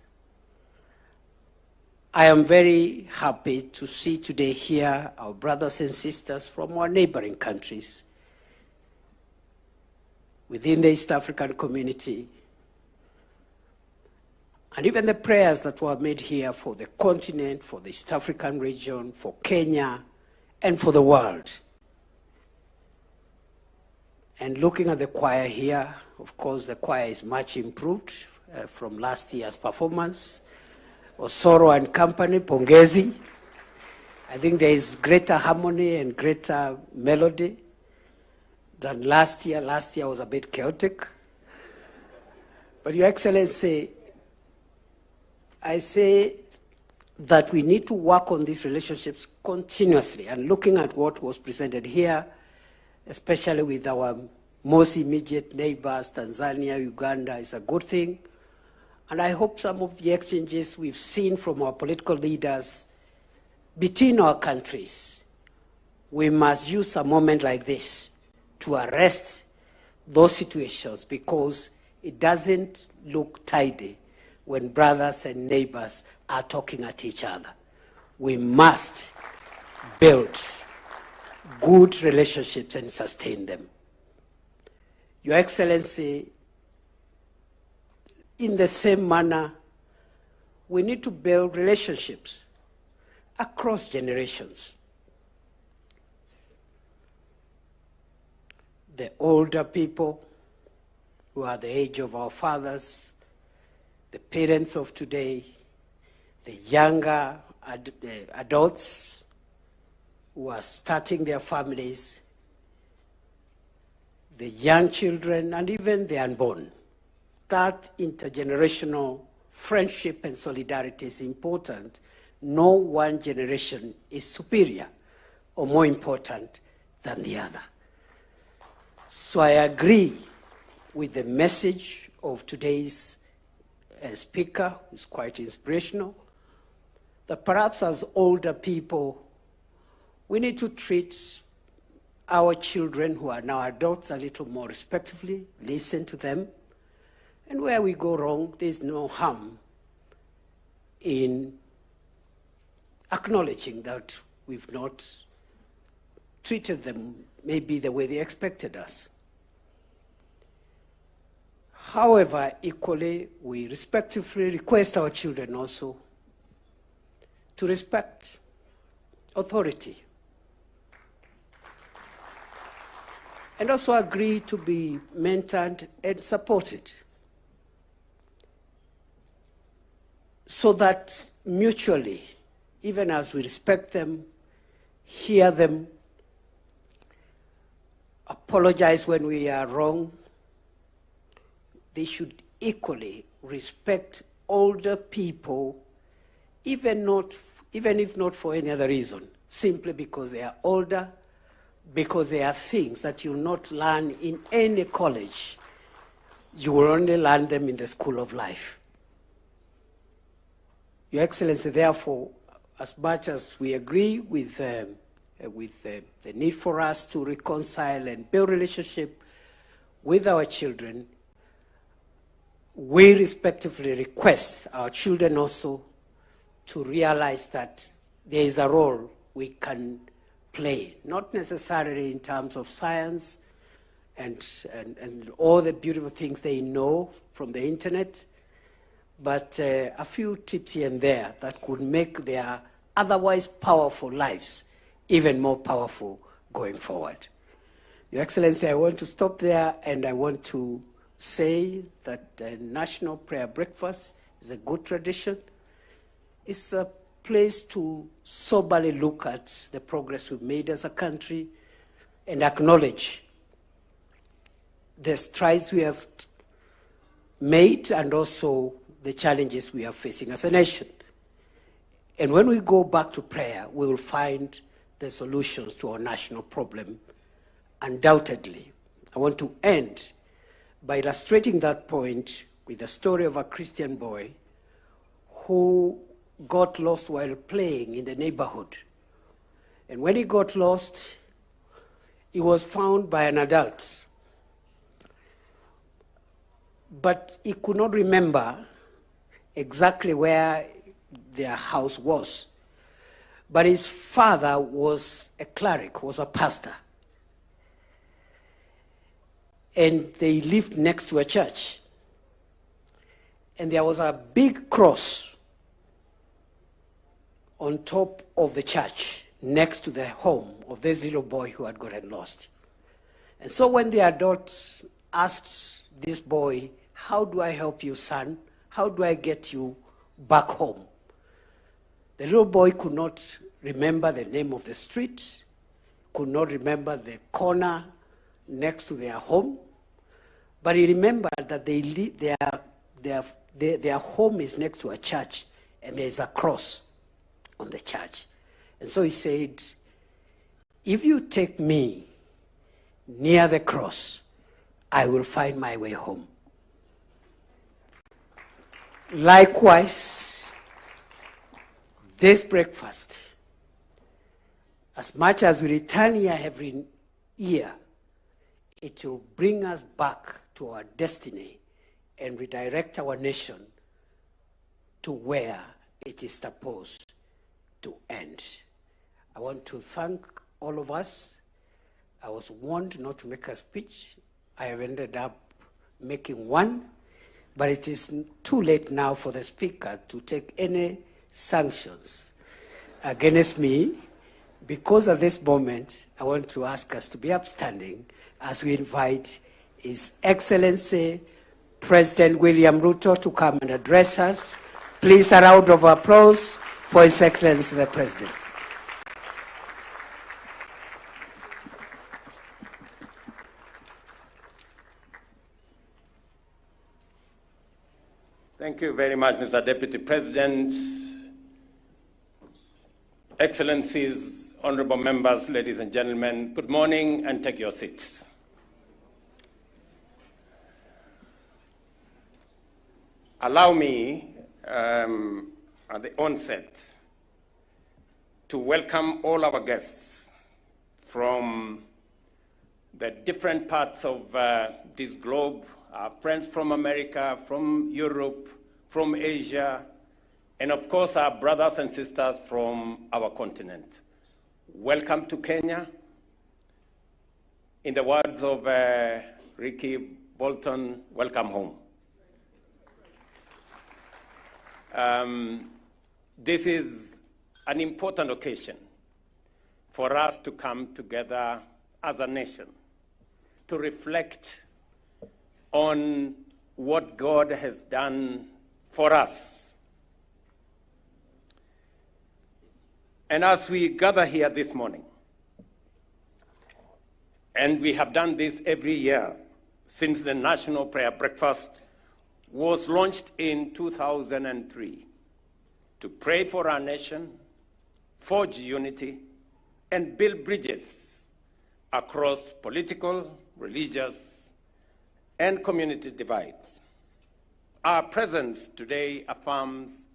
I am very happy to see today here our brothers and sisters from our neighboring countries within the East African community, and even the prayers that were made here for the continent, for the East African region, for Kenya, and for the world. And looking at the choir here, of course, the choir is much improved from last year's performance. Osoro and company, pongezi. I think there is greater harmony and greater melody than last year. Last year was a bit chaotic. But Your Excellency, I say that we need to work on these relationships continuously, and looking at what was presented here, especially with our most immediate neighbors, Tanzania, Uganda, is a good thing. And I hope some of the exchanges we've seen from our political leaders between our countries, we must use a moment like this to arrest those situations, because it doesn't look tidy when brothers and neighbors are talking at each other. We must build good relationships and sustain them. Your Excellency, in the same manner, we need to build relationships across generations. The older people, who are the age of our fathers, the parents of today, the younger adults who are starting their families, the young children, and even the unborn. That intergenerational friendship and solidarity is important. No one generation is superior or more important than the other. So I agree with the message of today's speaker, who's quite inspirational, that perhaps as older people, we need to treat our children who are now adults a little more respectfully, listen to them, and where we go wrong, there's no harm in acknowledging that we've not treated them maybe the way they expected us. However, equally, we respectfully request our children also to respect authority and also agree to be mentored and supported so that mutually, even as we respect them, hear them, apologize when we are wrong, they should equally respect older people, even if not for any other reason, simply because they are older, because there are things that you will not learn in any college. You will only learn them in the school of life. Your Excellency, therefore, as much as we agree with the need for us to reconcile and build relationship with our children, we respectively request our children also to realize that there is a role we can play, not necessarily in terms of science and all the beautiful things they know from the internet, but a few tips here and there that could make their otherwise powerful lives even more powerful going forward. Your Excellency, I want to stop there, and I want to say that National Prayer Breakfast is a good tradition. It's a place to soberly look at the progress we've made as a country and acknowledge the strides we have made and also the challenges we are facing as a nation. And when we go back to prayer, we will find the solutions to our national problem, undoubtedly. I want to end by illustrating that point with the story of a Christian boy who got lost while playing in the neighborhood. And when he got lost, he was found by an adult. But he could not remember exactly where their house was. But his father was a cleric, was a pastor. And they lived next to a church. And there was a big cross on top of the church next to the home of this little boy who had gotten lost. And so when the adult asked this boy, "How do I help you, son? How do I get you back home?" The little boy could not remember the name of the street, could not remember the corner next to their home, but he remembered that their home is next to a church and there's a cross on the church. And so he said, "If you take me near the cross, I will find my way home." Likewise, this breakfast, as much as we return here every year, it will bring us back to our destiny and redirect our nation to where it is supposed to end. I want to thank all of us. I was warned not to make a speech. I have ended up making one, but it is too late now for the speaker to take any sanctions against me. Because at this moment, I want to ask us to be upstanding as we invite His Excellency President William Ruto to come and address us. Please, a round of applause for His Excellency the President. Thank you very much, Mr. Deputy President. Excellencies, honorable members, ladies and gentlemen, good morning and take your seats. Allow me at the onset to welcome all our guests from the different parts of this globe, our friends from America, from Europe, from Asia, and of course our brothers and sisters from our continent. Welcome to Kenya. In the words of Ricky Bolton, welcome home. This is an important occasion for us to come together as a nation to reflect on what God has done for us. And as we gather here this morning, and we have done this every year since the National Prayer Breakfast was launched in 2003, to pray for our nation, forge unity, and build bridges across political, religious, and community divides. Our presence today affirms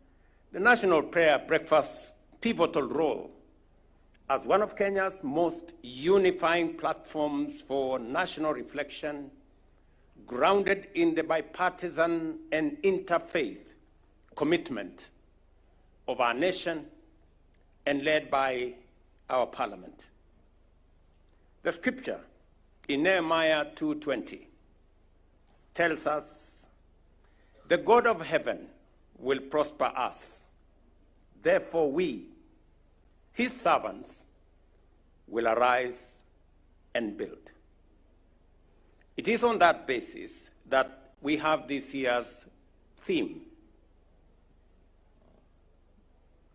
the National Prayer Breakfast's pivotal role as one of Kenya's most unifying platforms for national reflection, grounded in the bipartisan and interfaith commitment of our nation and led by our parliament. The scripture in Nehemiah 2:20 tells us, "The God of heaven will prosper us. Therefore we, his servants, will arise and build." It is on that basis that we have this year's theme.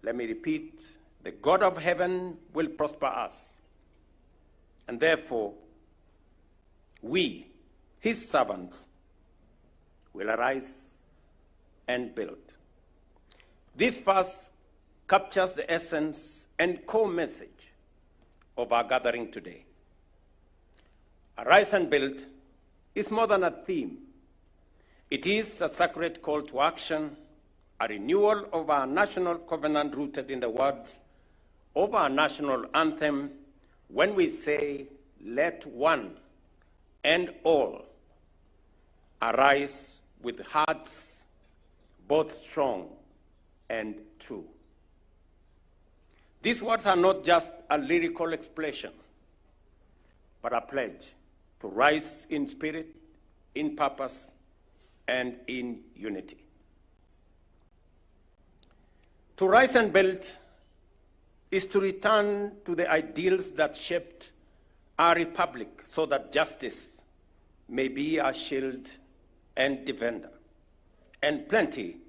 Let me repeat, the God of heaven will prosper us, and therefore we, his servants, will arise and build. This verse captures the essence and core message of our gathering today. Arise and build is more than a theme. It is a sacred call to action, a renewal of our national covenant rooted in the words of our national anthem when we say, "Let one and all arise with hearts both strong and true." These words are not just a lyrical expression, but a pledge to rise in spirit, in purpose, and in unity. To rise and build is to return to the ideals that shaped our republic so that justice may be our shield and defender, and plenty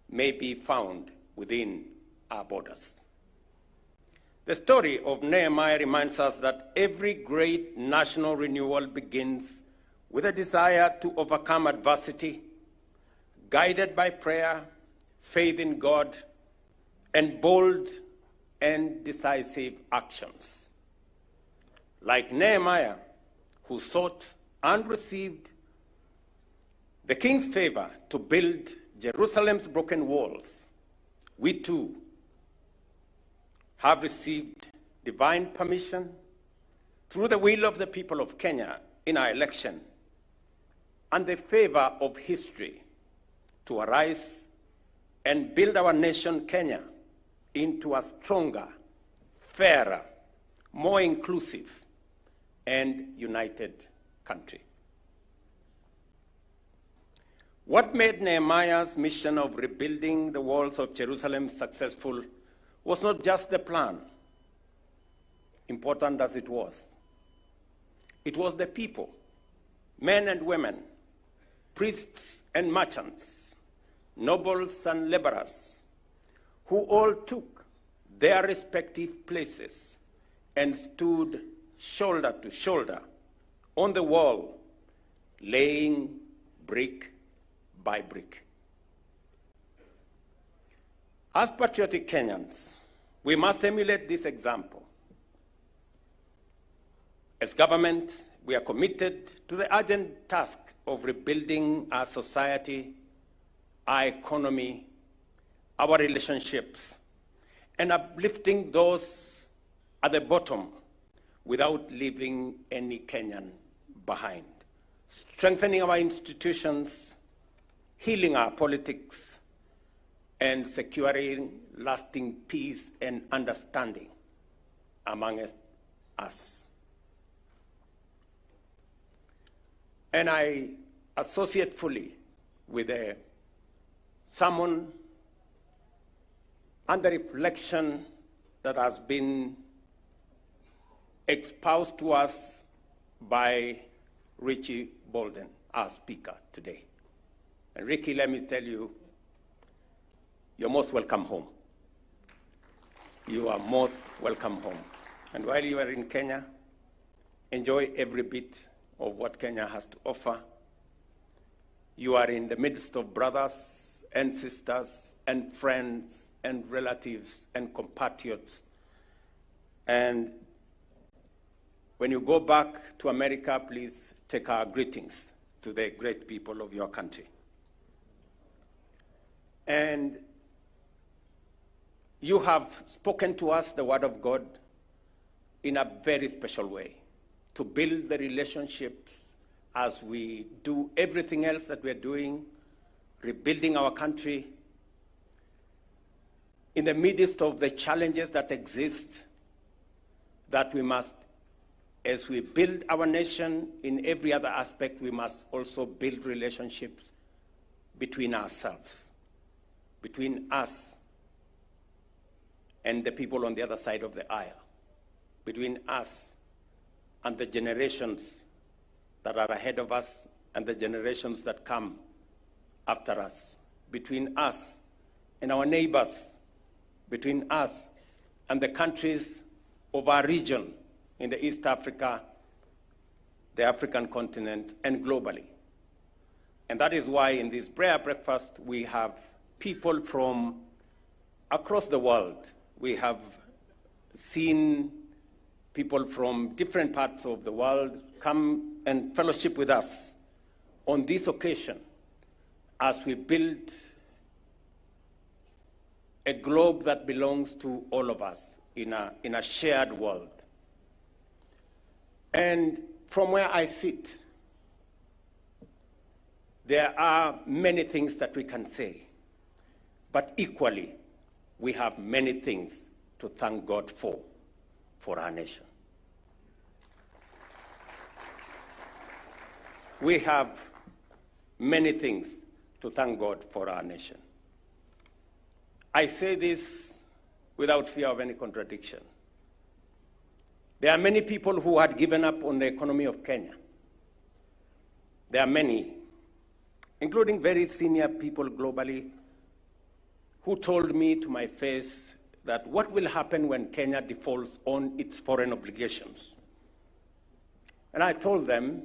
may be found within our borders. The story of Nehemiah reminds us that every great national renewal begins with a desire to overcome adversity, guided by prayer, faith in God, and bold and decisive actions. Like Nehemiah, who sought and received the king's favor to build Jerusalem's broken walls, we too have received divine permission through the will of the people of Kenya in our election and the favor of history to arise and build our nation, Kenya, into a stronger, fairer, more inclusive, and united country. What made Nehemiah's mission of rebuilding the walls of Jerusalem successful was not just the plan, important as it was. It was the people, men and women, priests and merchants, nobles and laborers, who all took their respective places and stood shoulder to shoulder on the wall, laying brick by brick. As patriotic Kenyans, we must emulate this example. As government, we are committed to the urgent task of rebuilding our society, our economy, our relationships, and uplifting those at the bottom without leaving any Kenyan behind, strengthening our institutions, healing our politics, and securing lasting peace and understanding among us. And I associate fully with the sermon and the reflection that has been exposed to us by Richie Bolden, our speaker today. And Ricky, let me tell you, you're most welcome home. You are most welcome home. And while you are in Kenya, enjoy every bit of what Kenya has to offer. You are in the midst of brothers and sisters and friends and relatives and compatriots. And when you go back to America, please take our greetings to the great people of your country. And you have spoken to us the word of God in a very special way to build the relationships as we do everything else that we're doing, rebuilding our country in the midst of the challenges that exist, that we must, as we build our nation in every other aspect, we must also build relationships between ourselves, between us and the people on the other side of the aisle, between us and the generations that are ahead of us and the generations that come after us, between us and our neighbors, between us and the countries of our region in the East Africa, the African continent, and globally. And that is why in this prayer breakfast, we have people from across the world. We have seen people from different parts of the world come and fellowship with us on this occasion as we build a globe that belongs to all of us in a shared world. And from where I sit, there are many things that we can say, but equally, we have many things to thank God for our nation. We have many things to thank God for our nation. I say this without fear of any contradiction. There are many people who had given up on the economy of Kenya. There are many, including very senior people globally, who told me to my face that what will happen when Kenya defaults on its foreign obligations. And I told them,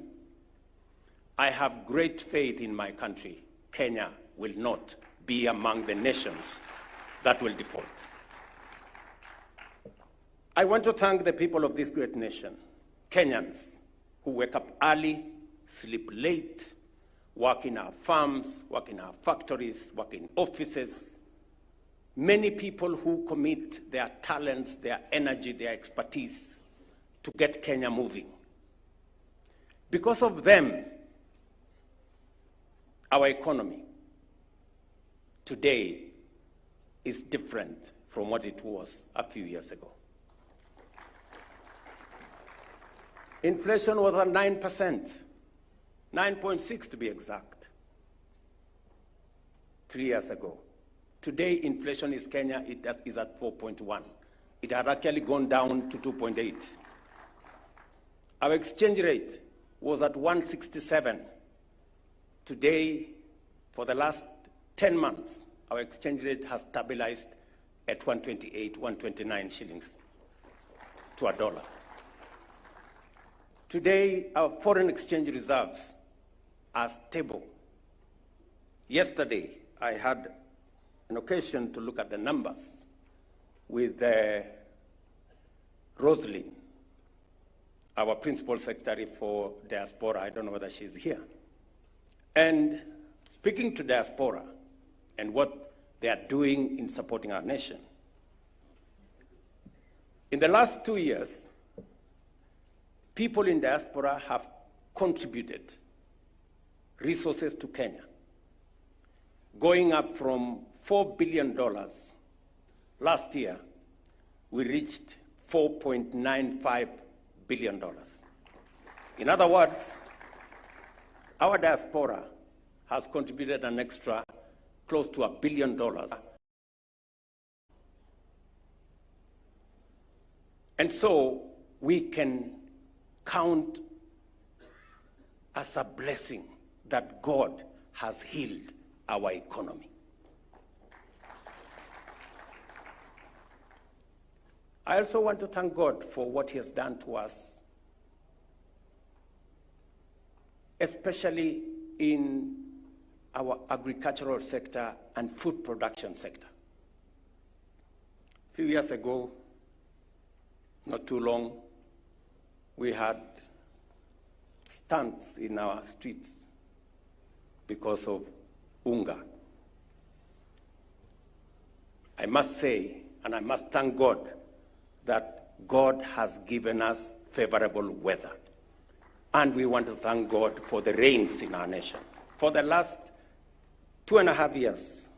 I have great faith in my country. Kenya will not be among the nations that will default. I want to thank the people of this great nation, Kenyans, who wake up early, sleep late, work in our farms, work in our factories, work in offices. Many people who commit their talents, their energy, their expertise to get Kenya moving. Because of them, our economy today is different from what it was a few years ago. Inflation was at 9%, 9.6 to be exact, 3 years ago. Today, inflation in Kenya is at 4.1. It had actually gone down to 2.8. Our exchange rate was at 167. Today, for the last 10 months, our exchange rate has stabilized at 128, 129 shillings to a dollar. Today, our foreign exchange reserves are stable. Yesterday, I had an occasion to look at the numbers with Rosalyn, our principal secretary for diaspora. I don't know whether she's here. And speaking to diaspora and what they are doing in supporting our nation. In the last 2 years, people in diaspora have contributed resources to Kenya, going up from $4 billion. Last year, we reached $4.95 billion. In other words, our diaspora has contributed an extra close to $1 billion. And so we can count as a blessing that God has healed our economy. I also want to thank God for what he has done to us, especially in our agricultural sector and food production sector. A few years ago, not too long, we had stunts in our streets because of unga. I must say, and I must thank God, that God has given us favorable weather. And we want to thank God for the rains in our nation. For the last 2.5 years,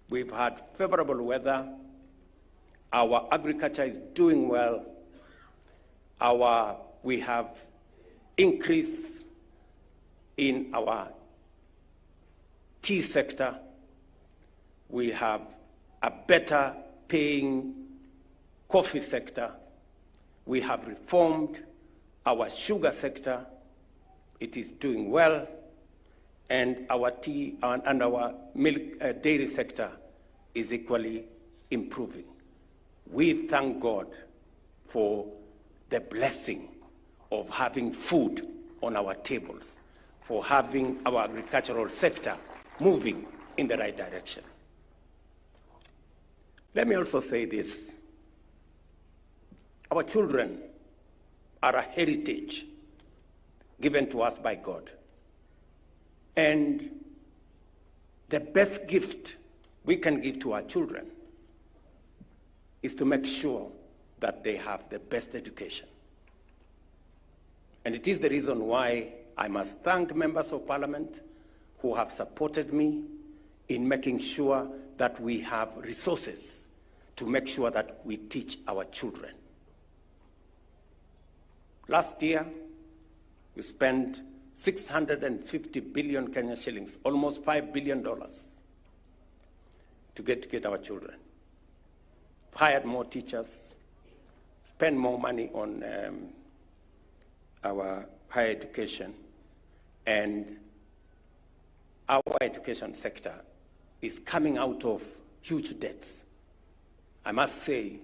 we've had favorable weather. Our agriculture is doing well. We have increase in our tea sector. We have a better paying coffee sector. We have reformed our sugar sector. It is doing well. And our tea and our milk dairy sector is equally improving. We thank God for the blessing of having food on our tables, for having our agricultural sector moving in the right direction. Let me also say this. Our children are a heritage given to us by God. And the best gift we can give to our children is to make sure that they have the best education. And it is the reason why I must thank members of parliament who have supported me in making sure that we have resources to make sure that we teach our children. Last year, we spent 650 billion Kenya shillings, almost $5 billion, to get our children. Hired more teachers, spend more money on our higher education, and our education sector is coming out of huge debts. I must say,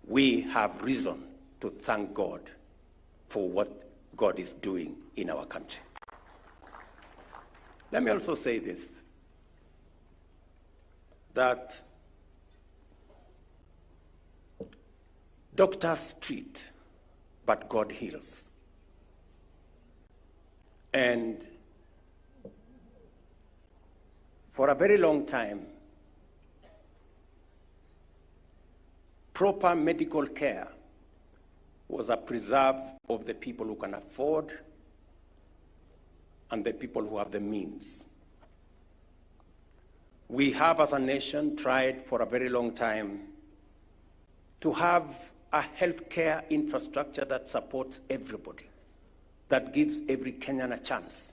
we have reason to thank God for what God is doing in our country. Let me also say this, that doctors treat, but God heals. And for a very long time, proper medical care was a preserve of the people who can afford and the people who have the means. We have, as a nation, tried for a very long time to have a healthcare infrastructure that supports everybody, that gives every Kenyan a chance.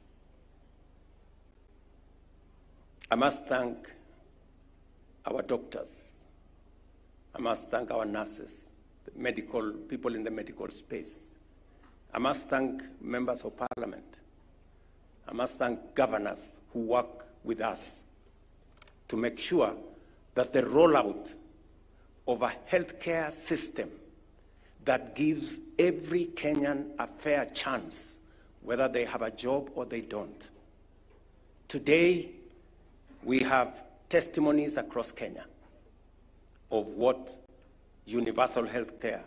I must thank our doctors. I must thank our nurses, the medical people in the medical space. I must thank members of parliament. I must thank governors who work with us to make sure that the rollout of a healthcare system that gives every Kenyan a fair chance, whether they have a job or they don't. Today, we have testimonies across Kenya of what universal health care,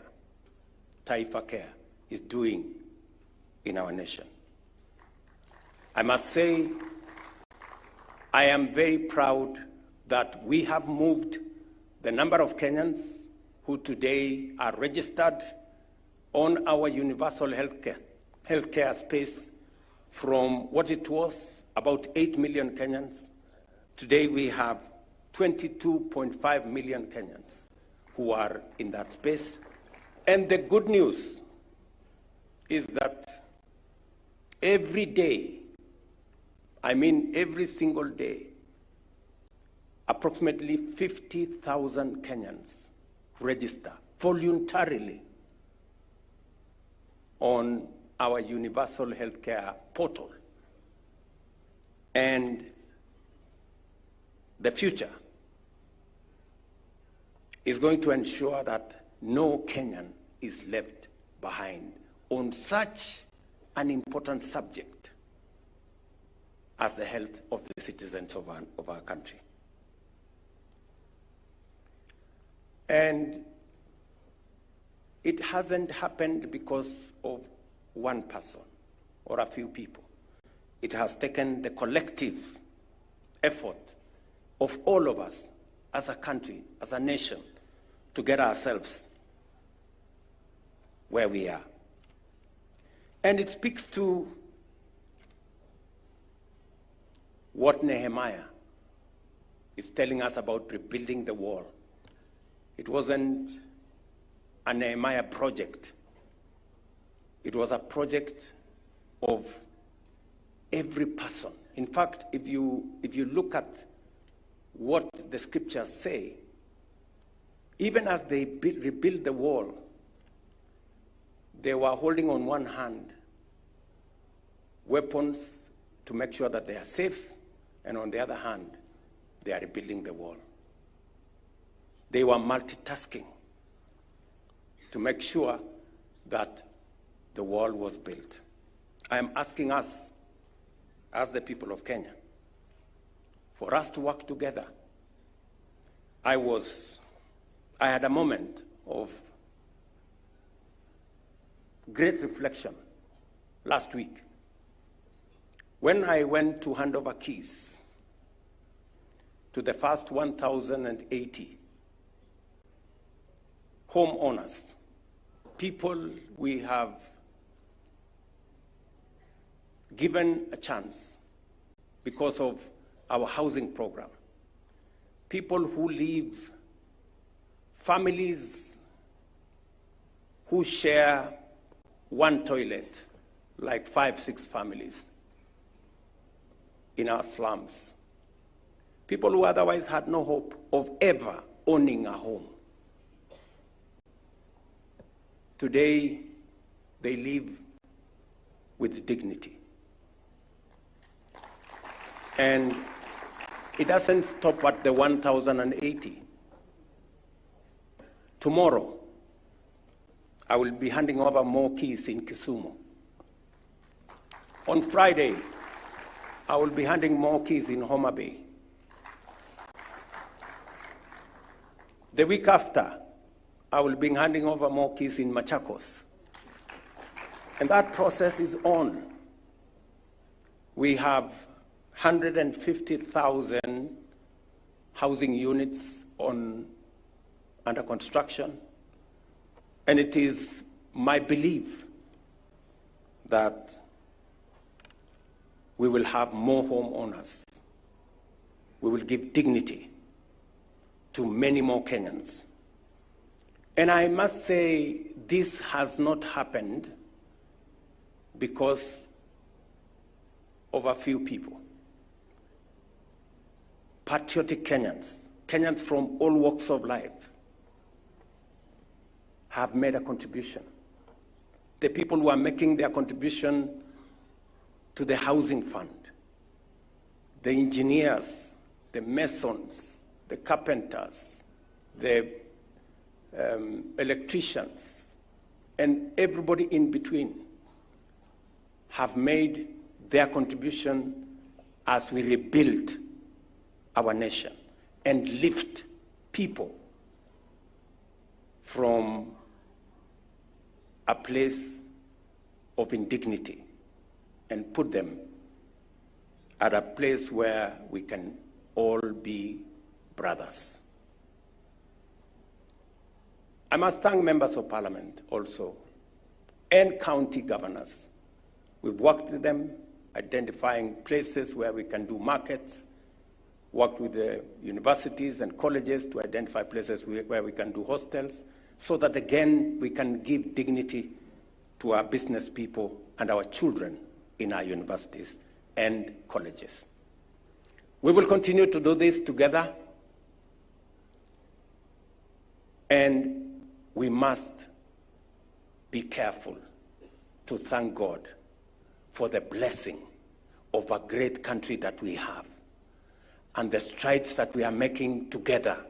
Taifa Care, is doing in our nation. I must say, I am very proud that we have moved the number of Kenyans who today are registered on our universal healthcare space from what it was, about 8 million Kenyans. Today we have 22.5 million Kenyans who are in that space. And the good news is that every day, I mean every single day, approximately 50,000 Kenyans register voluntarily on our universal healthcare portal. And the future is going to ensure that no Kenyan is left behind on such an important subject as the health of the citizens of our country. And it hasn't happened because of one person or a few people. It has taken the collective effort of all of us as a country, as a nation, to get ourselves where we are. And it speaks to what Nehemiah is telling us about rebuilding the wall. It wasn't a Nehemiah project. It was a project of every person. In fact, if you look at what the scriptures say, even as they rebuilt the wall, they were holding on one hand weapons to make sure that they are safe, and on the other hand, they are rebuilding the wall. They were multitasking to make sure that the wall was built. I am asking us, as the people of Kenya, for us to work together. I had a moment of great reflection last week when I went to hand over keys to the first 1,080 homeowners, people we have given a chance because of our housing program, people who live, families who share one toilet, like 5, 6 families in our slums, people who otherwise had no hope of ever owning a home. Today, they live with dignity. And it doesn't stop at the 1,080. Tomorrow, I will be handing over more keys in Kisumu. On Friday, I will be handing more keys in Homa Bay. The week after, I will be handing over more keys in Machakos. And that process is on. We have 150,000 housing units under construction. And it is my belief that we will have more homeowners. We will give dignity to many more Kenyans. And I must say, this has not happened because of a few people. Patriotic Kenyans, Kenyans from all walks of life, have made a contribution. The people who are making their contribution to the housing fund, the engineers, the masons, the carpenters, the electricians, and everybody in between have made their contribution as we rebuild our nation and lift people from a place of indignity and put them at a place where we can all be brothers. I must thank members of parliament also and county governors. We've worked with them, identifying places where we can do markets, worked with the universities and colleges to identify places where we can do hostels, so that again we can give dignity to our business people and our children in our universities and colleges. We will continue to do this together, and we must be careful to thank God for the blessing of a great country that we have and the strides that we are making together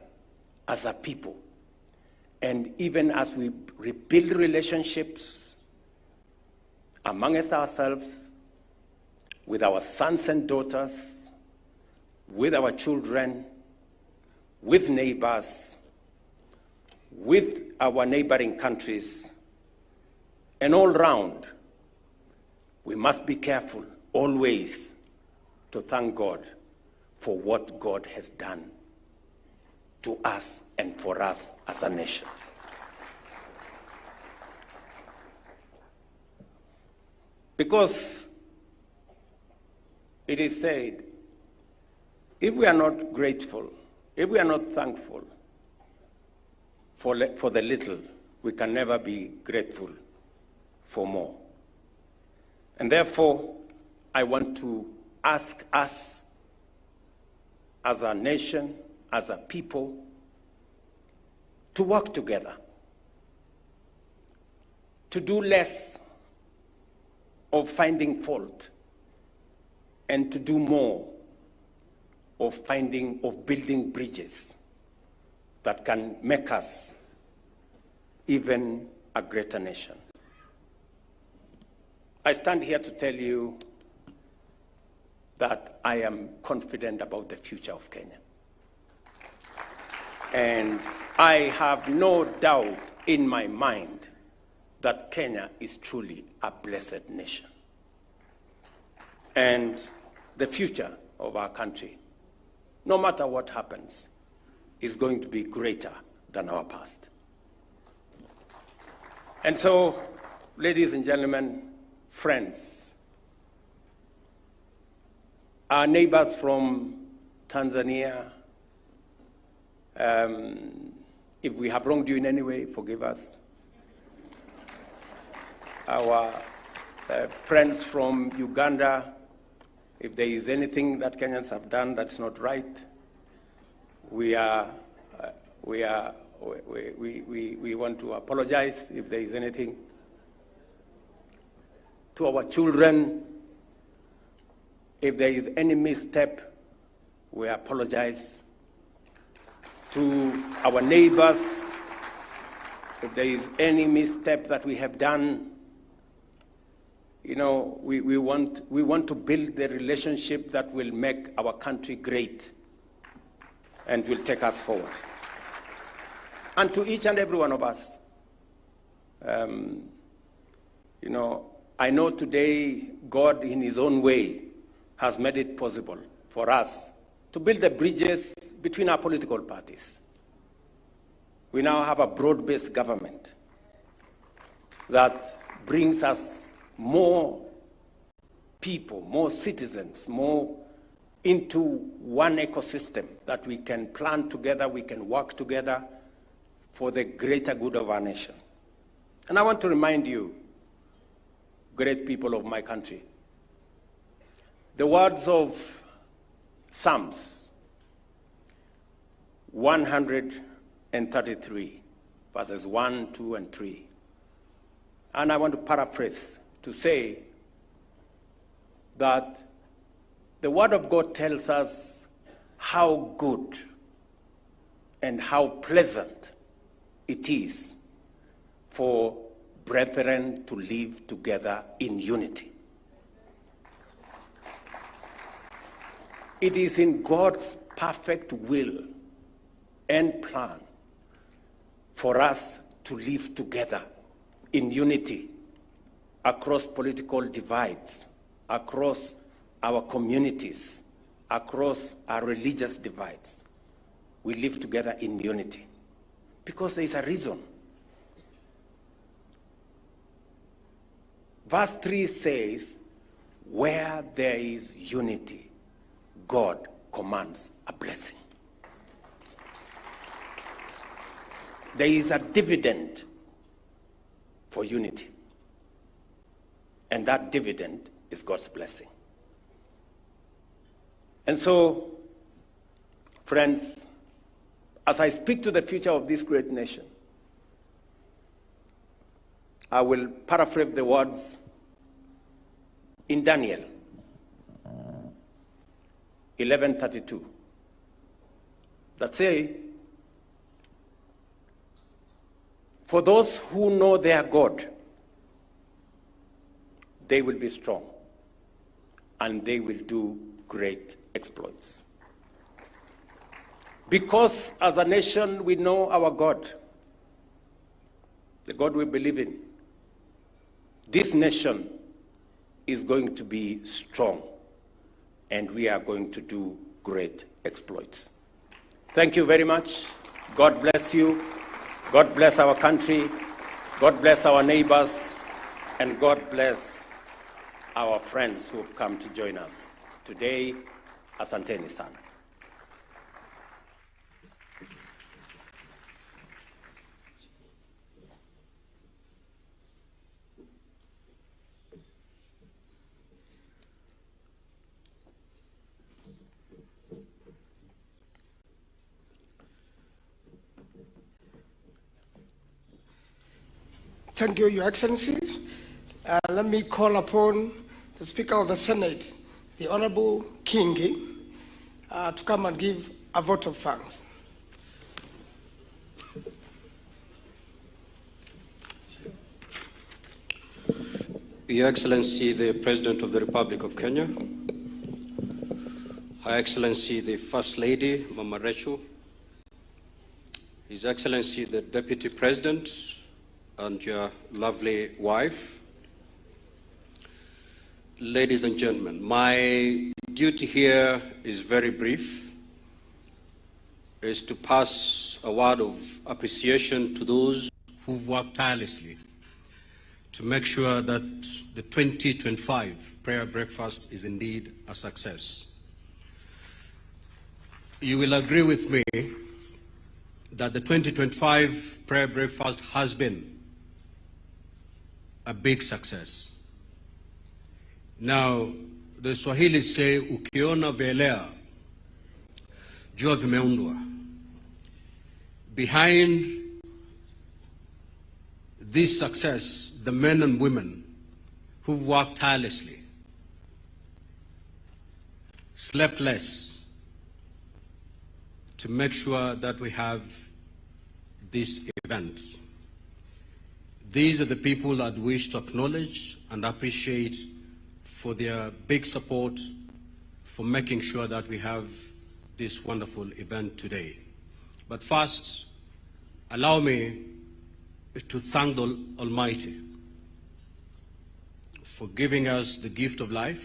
as a people. And even as we rebuild relationships amongst ourselves, with our sons and daughters, with our children, with neighbors, with our neighboring countries, and all round, we must be careful always to thank God for what God has done to us and for us as a nation. Because it is said, if we are not grateful, if we are not thankful for the little, we can never be grateful for more. And therefore, I want to ask us as a nation, as a people, to work together, to do less of finding fault and to do more of building bridges that can make us even a greater nation. I stand here to tell you that I am confident about the future of Kenya. And I have no doubt in my mind that Kenya is truly a blessed nation. And the future of our country, no matter what happens, is going to be greater than our past. And so, ladies and gentlemen, friends, our neighbors from Tanzania, if we have wronged you in any way, forgive us. Our friends from Uganda, if there is anything that Kenyans have done that's not right, we want to apologize if there is anything. To our children, if there is any misstep, we apologize. To our neighbors, if there is any misstep that we have done, you know, we want to build the relationship that will make our country great and will take us forward. And to each and every one of us, you know, I know today God in his own way has made it possible for us to build the bridges between our political parties. We now have a broad-based government that brings us more people, more citizens, more into one ecosystem that we can plan together, we can work together for the greater good of our nation. And I want to remind you, great people of my country, the words of Psalms 133, verses 1, 2, and 3. And I want to paraphrase to say that the Word of God tells us how good and how pleasant it is for brethren to live together in unity. It is in God's perfect will and plan for us to live together in unity across political divides, across our communities, across our religious divides. We live together in unity because there is a reason. Verse 3 says, where there is unity, God commands a blessing. There is a dividend for unity. And that dividend is God's blessing. And so, friends, as I speak to the future of this great nation, I will paraphrase the words in Daniel 11:32 that say, for those who know their God, they will be strong and they will do great exploits. Because as a nation we know our God, the God we believe in, this nation is going to be strong and we are going to do great exploits. Thank you very much. God bless you. God bless our country. God bless our neighbors. And God bless our friends who have come to join us today. Asanteni sana. Thank you, Your Excellency. Let me call upon the Speaker of the Senate, the Honorable Kingi, to come and give a vote of thanks. Your Excellency, the President of the Republic of Kenya, Her Excellency, the First Lady, Mama Rachel, His Excellency, the Deputy President, and your lovely wife. Ladies and gentlemen, my duty here is very brief, is to pass a word of appreciation to those who've worked tirelessly to make sure that the 2025 prayer breakfast is indeed a success. You will agree with me that the 2025 prayer breakfast has been a big success. Now, the Swahili say, ukiona velea, jua vimeundwa. Behind this success, the men and women who've worked tirelessly, slept less to make sure that we have this event. These are the people I'd wish to acknowledge and appreciate for their big support for making sure that we have this wonderful event today. But first, allow me to thank the Almighty for giving us the gift of life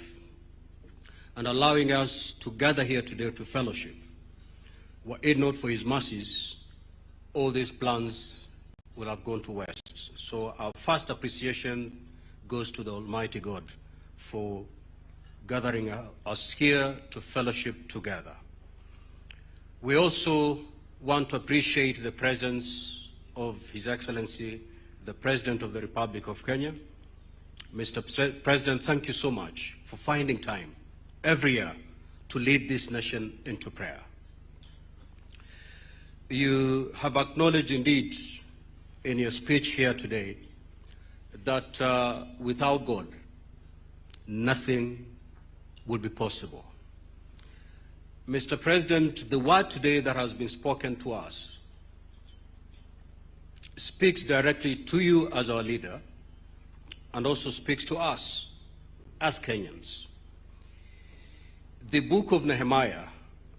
and allowing us to gather here today to fellowship. Were it not for His mercies, all these plans will have gone to waste. So our first appreciation goes to the Almighty God for gathering us here to fellowship together. We also want to appreciate the presence of His Excellency, the President of the Republic of Kenya. Mr. President, thank you so much for finding time every year to lead this nation into prayer. You have acknowledged indeed in your speech here today that without God, nothing would be possible. Mr. President, the word today that has been spoken to us speaks directly to you as our leader and also speaks to us as Kenyans. The book of Nehemiah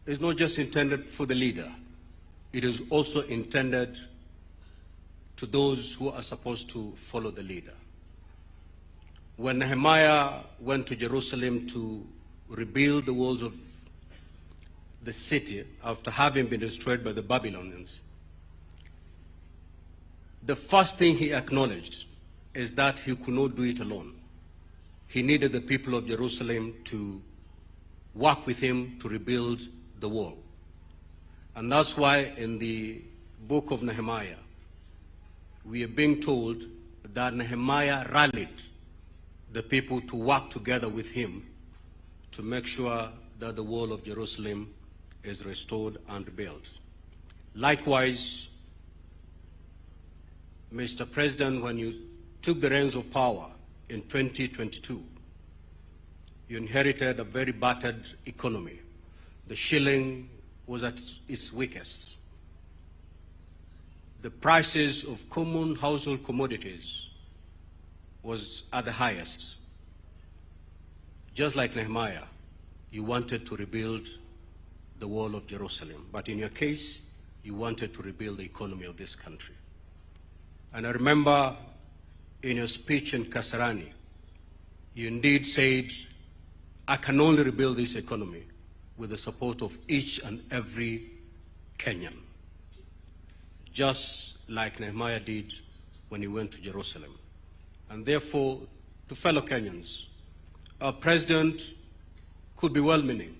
is not just intended for the leader, it is also intended to those who are supposed to follow the leader. When Nehemiah went to Jerusalem to rebuild the walls of the city after having been destroyed by the Babylonians, the first thing he acknowledged is that he could not do it alone. he needed the people of Jerusalem to work with him to rebuild the wall. And that's why in the book of Nehemiah, we are being told that Nehemiah rallied the people to work together with him to make sure that the wall of Jerusalem is restored and rebuilt. Likewise, Mr. President, when you took the reins of power in 2022, you inherited a very battered economy. The shilling was at its weakest. The prices of common household commodities was at the highest. Just like Nehemiah, you wanted to rebuild the wall of Jerusalem. But in your case, you wanted to rebuild the economy of this country. And I remember in your speech in Kasarani, you indeed said, I can only rebuild this economy with the support of each and every Kenyan, just like Nehemiah did when he went to Jerusalem. And therefore, to fellow Kenyans, our president could be well-meaning.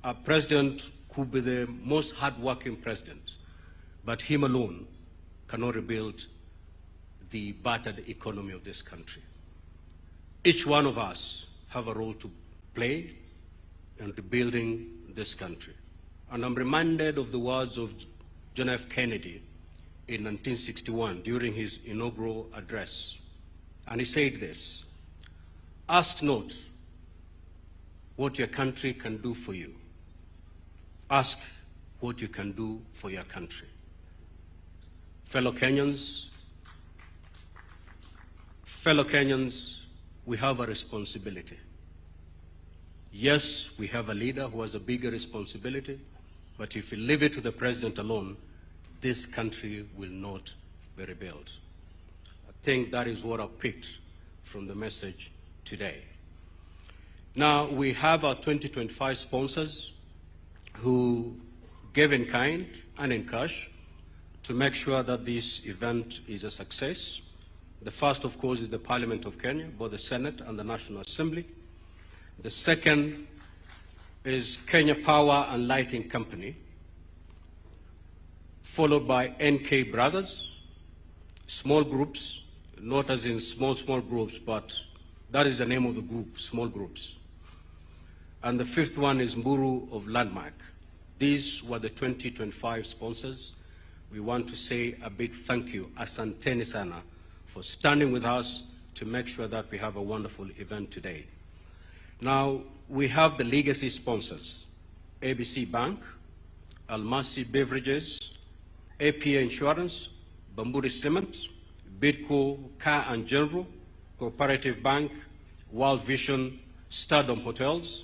Our president could be the most hard-working president, but him alone cannot rebuild the battered economy of this country. Each one of us have a role to play in rebuilding this country. And I'm reminded of the words of John F. Kennedy in 1961 during his inaugural address. And he said this, ask not what your country can do for you. Ask what you can do for your country. Fellow Kenyans, we have a responsibility. Yes, we have a leader who has a bigger responsibility, but if we leave it to the president alone, this country will not be rebuilt. I think that is what I picked from the message today. Now, we have our 2025 sponsors who gave in kind and in cash to make sure that this event is a success. The first, of course, is the Parliament of Kenya, both the Senate and the National Assembly. The second is Kenya Power and Lighting Company, followed by NK Brothers, small groups, not as in small groups, but that is the name of the group, small groups. And the fifth one is Mburu of Landmark. These were the 2025 sponsors. We want to say a big thank you, asanteni sana, for standing with us to make sure that we have a wonderful event today. Now, we have the legacy sponsors, ABC Bank, Almasi Beverages, APA Insurance, Bamburi Cement, Bidco Car and General, Cooperative Bank, World Vision, Stardom Hotels,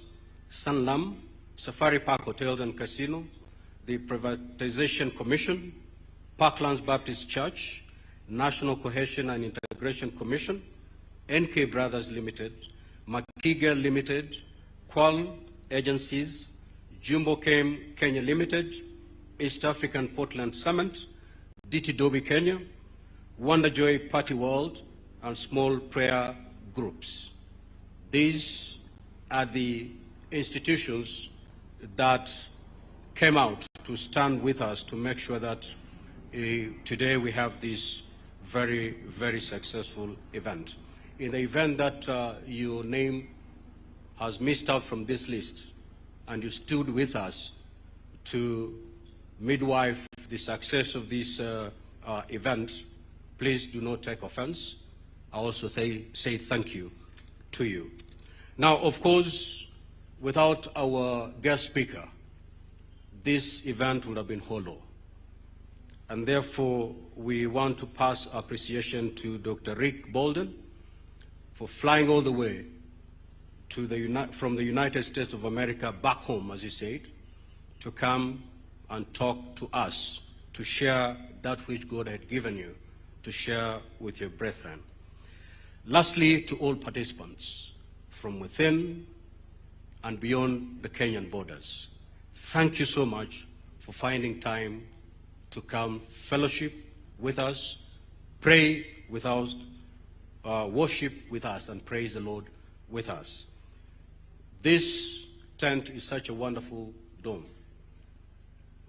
Sanlam, Safari Park Hotels and Casino, the Privatization Commission, Parklands Baptist Church, National Cohesion and Integration Commission, NK Brothers Limited, Makiga Limited, Qual Agencies, Jumbo Chem Kenya Limited, East African Portland Summit, DT Dobi Kenya, Wonder Joy Party World, and small prayer groups. These are the institutions that came out to stand with us to make sure that today we have this very, very successful event. In the event that your name has missed out from this list and you stood with us to midwife the success of this event, please do not take offense. I also say thank you to you. Now, of course, without our guest speaker, this event would have been hollow. And therefore, we want to pass appreciation to Dr. Rick Bolden for flying all the way to from the United States of America back home, as he said, to come and talk to us, to share that which God had given you, to share with your brethren. Lastly, to all participants from within and beyond the Kenyan borders, thank you so much for finding time to come fellowship with us, pray with us, worship with us and praise the Lord with us. This tent is such a wonderful dome.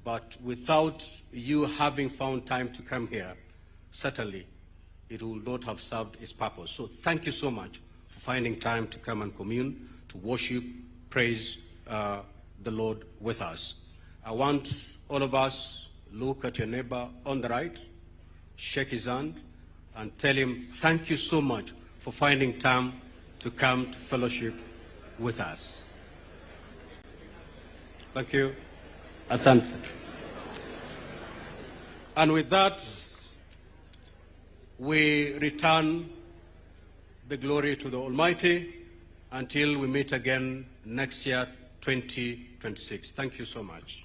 But without you having found time to come here, certainly it will not have served its purpose. So thank you so much for finding time to come and commune, to worship, praise the Lord with us. I want all of us, look at your neighbor on the right, shake his hand, and tell him thank you so much for finding time to come to fellowship with us. Thank you. Asante. And with that, we return the glory to the Almighty until we meet again next year, 2026. Thank you so much.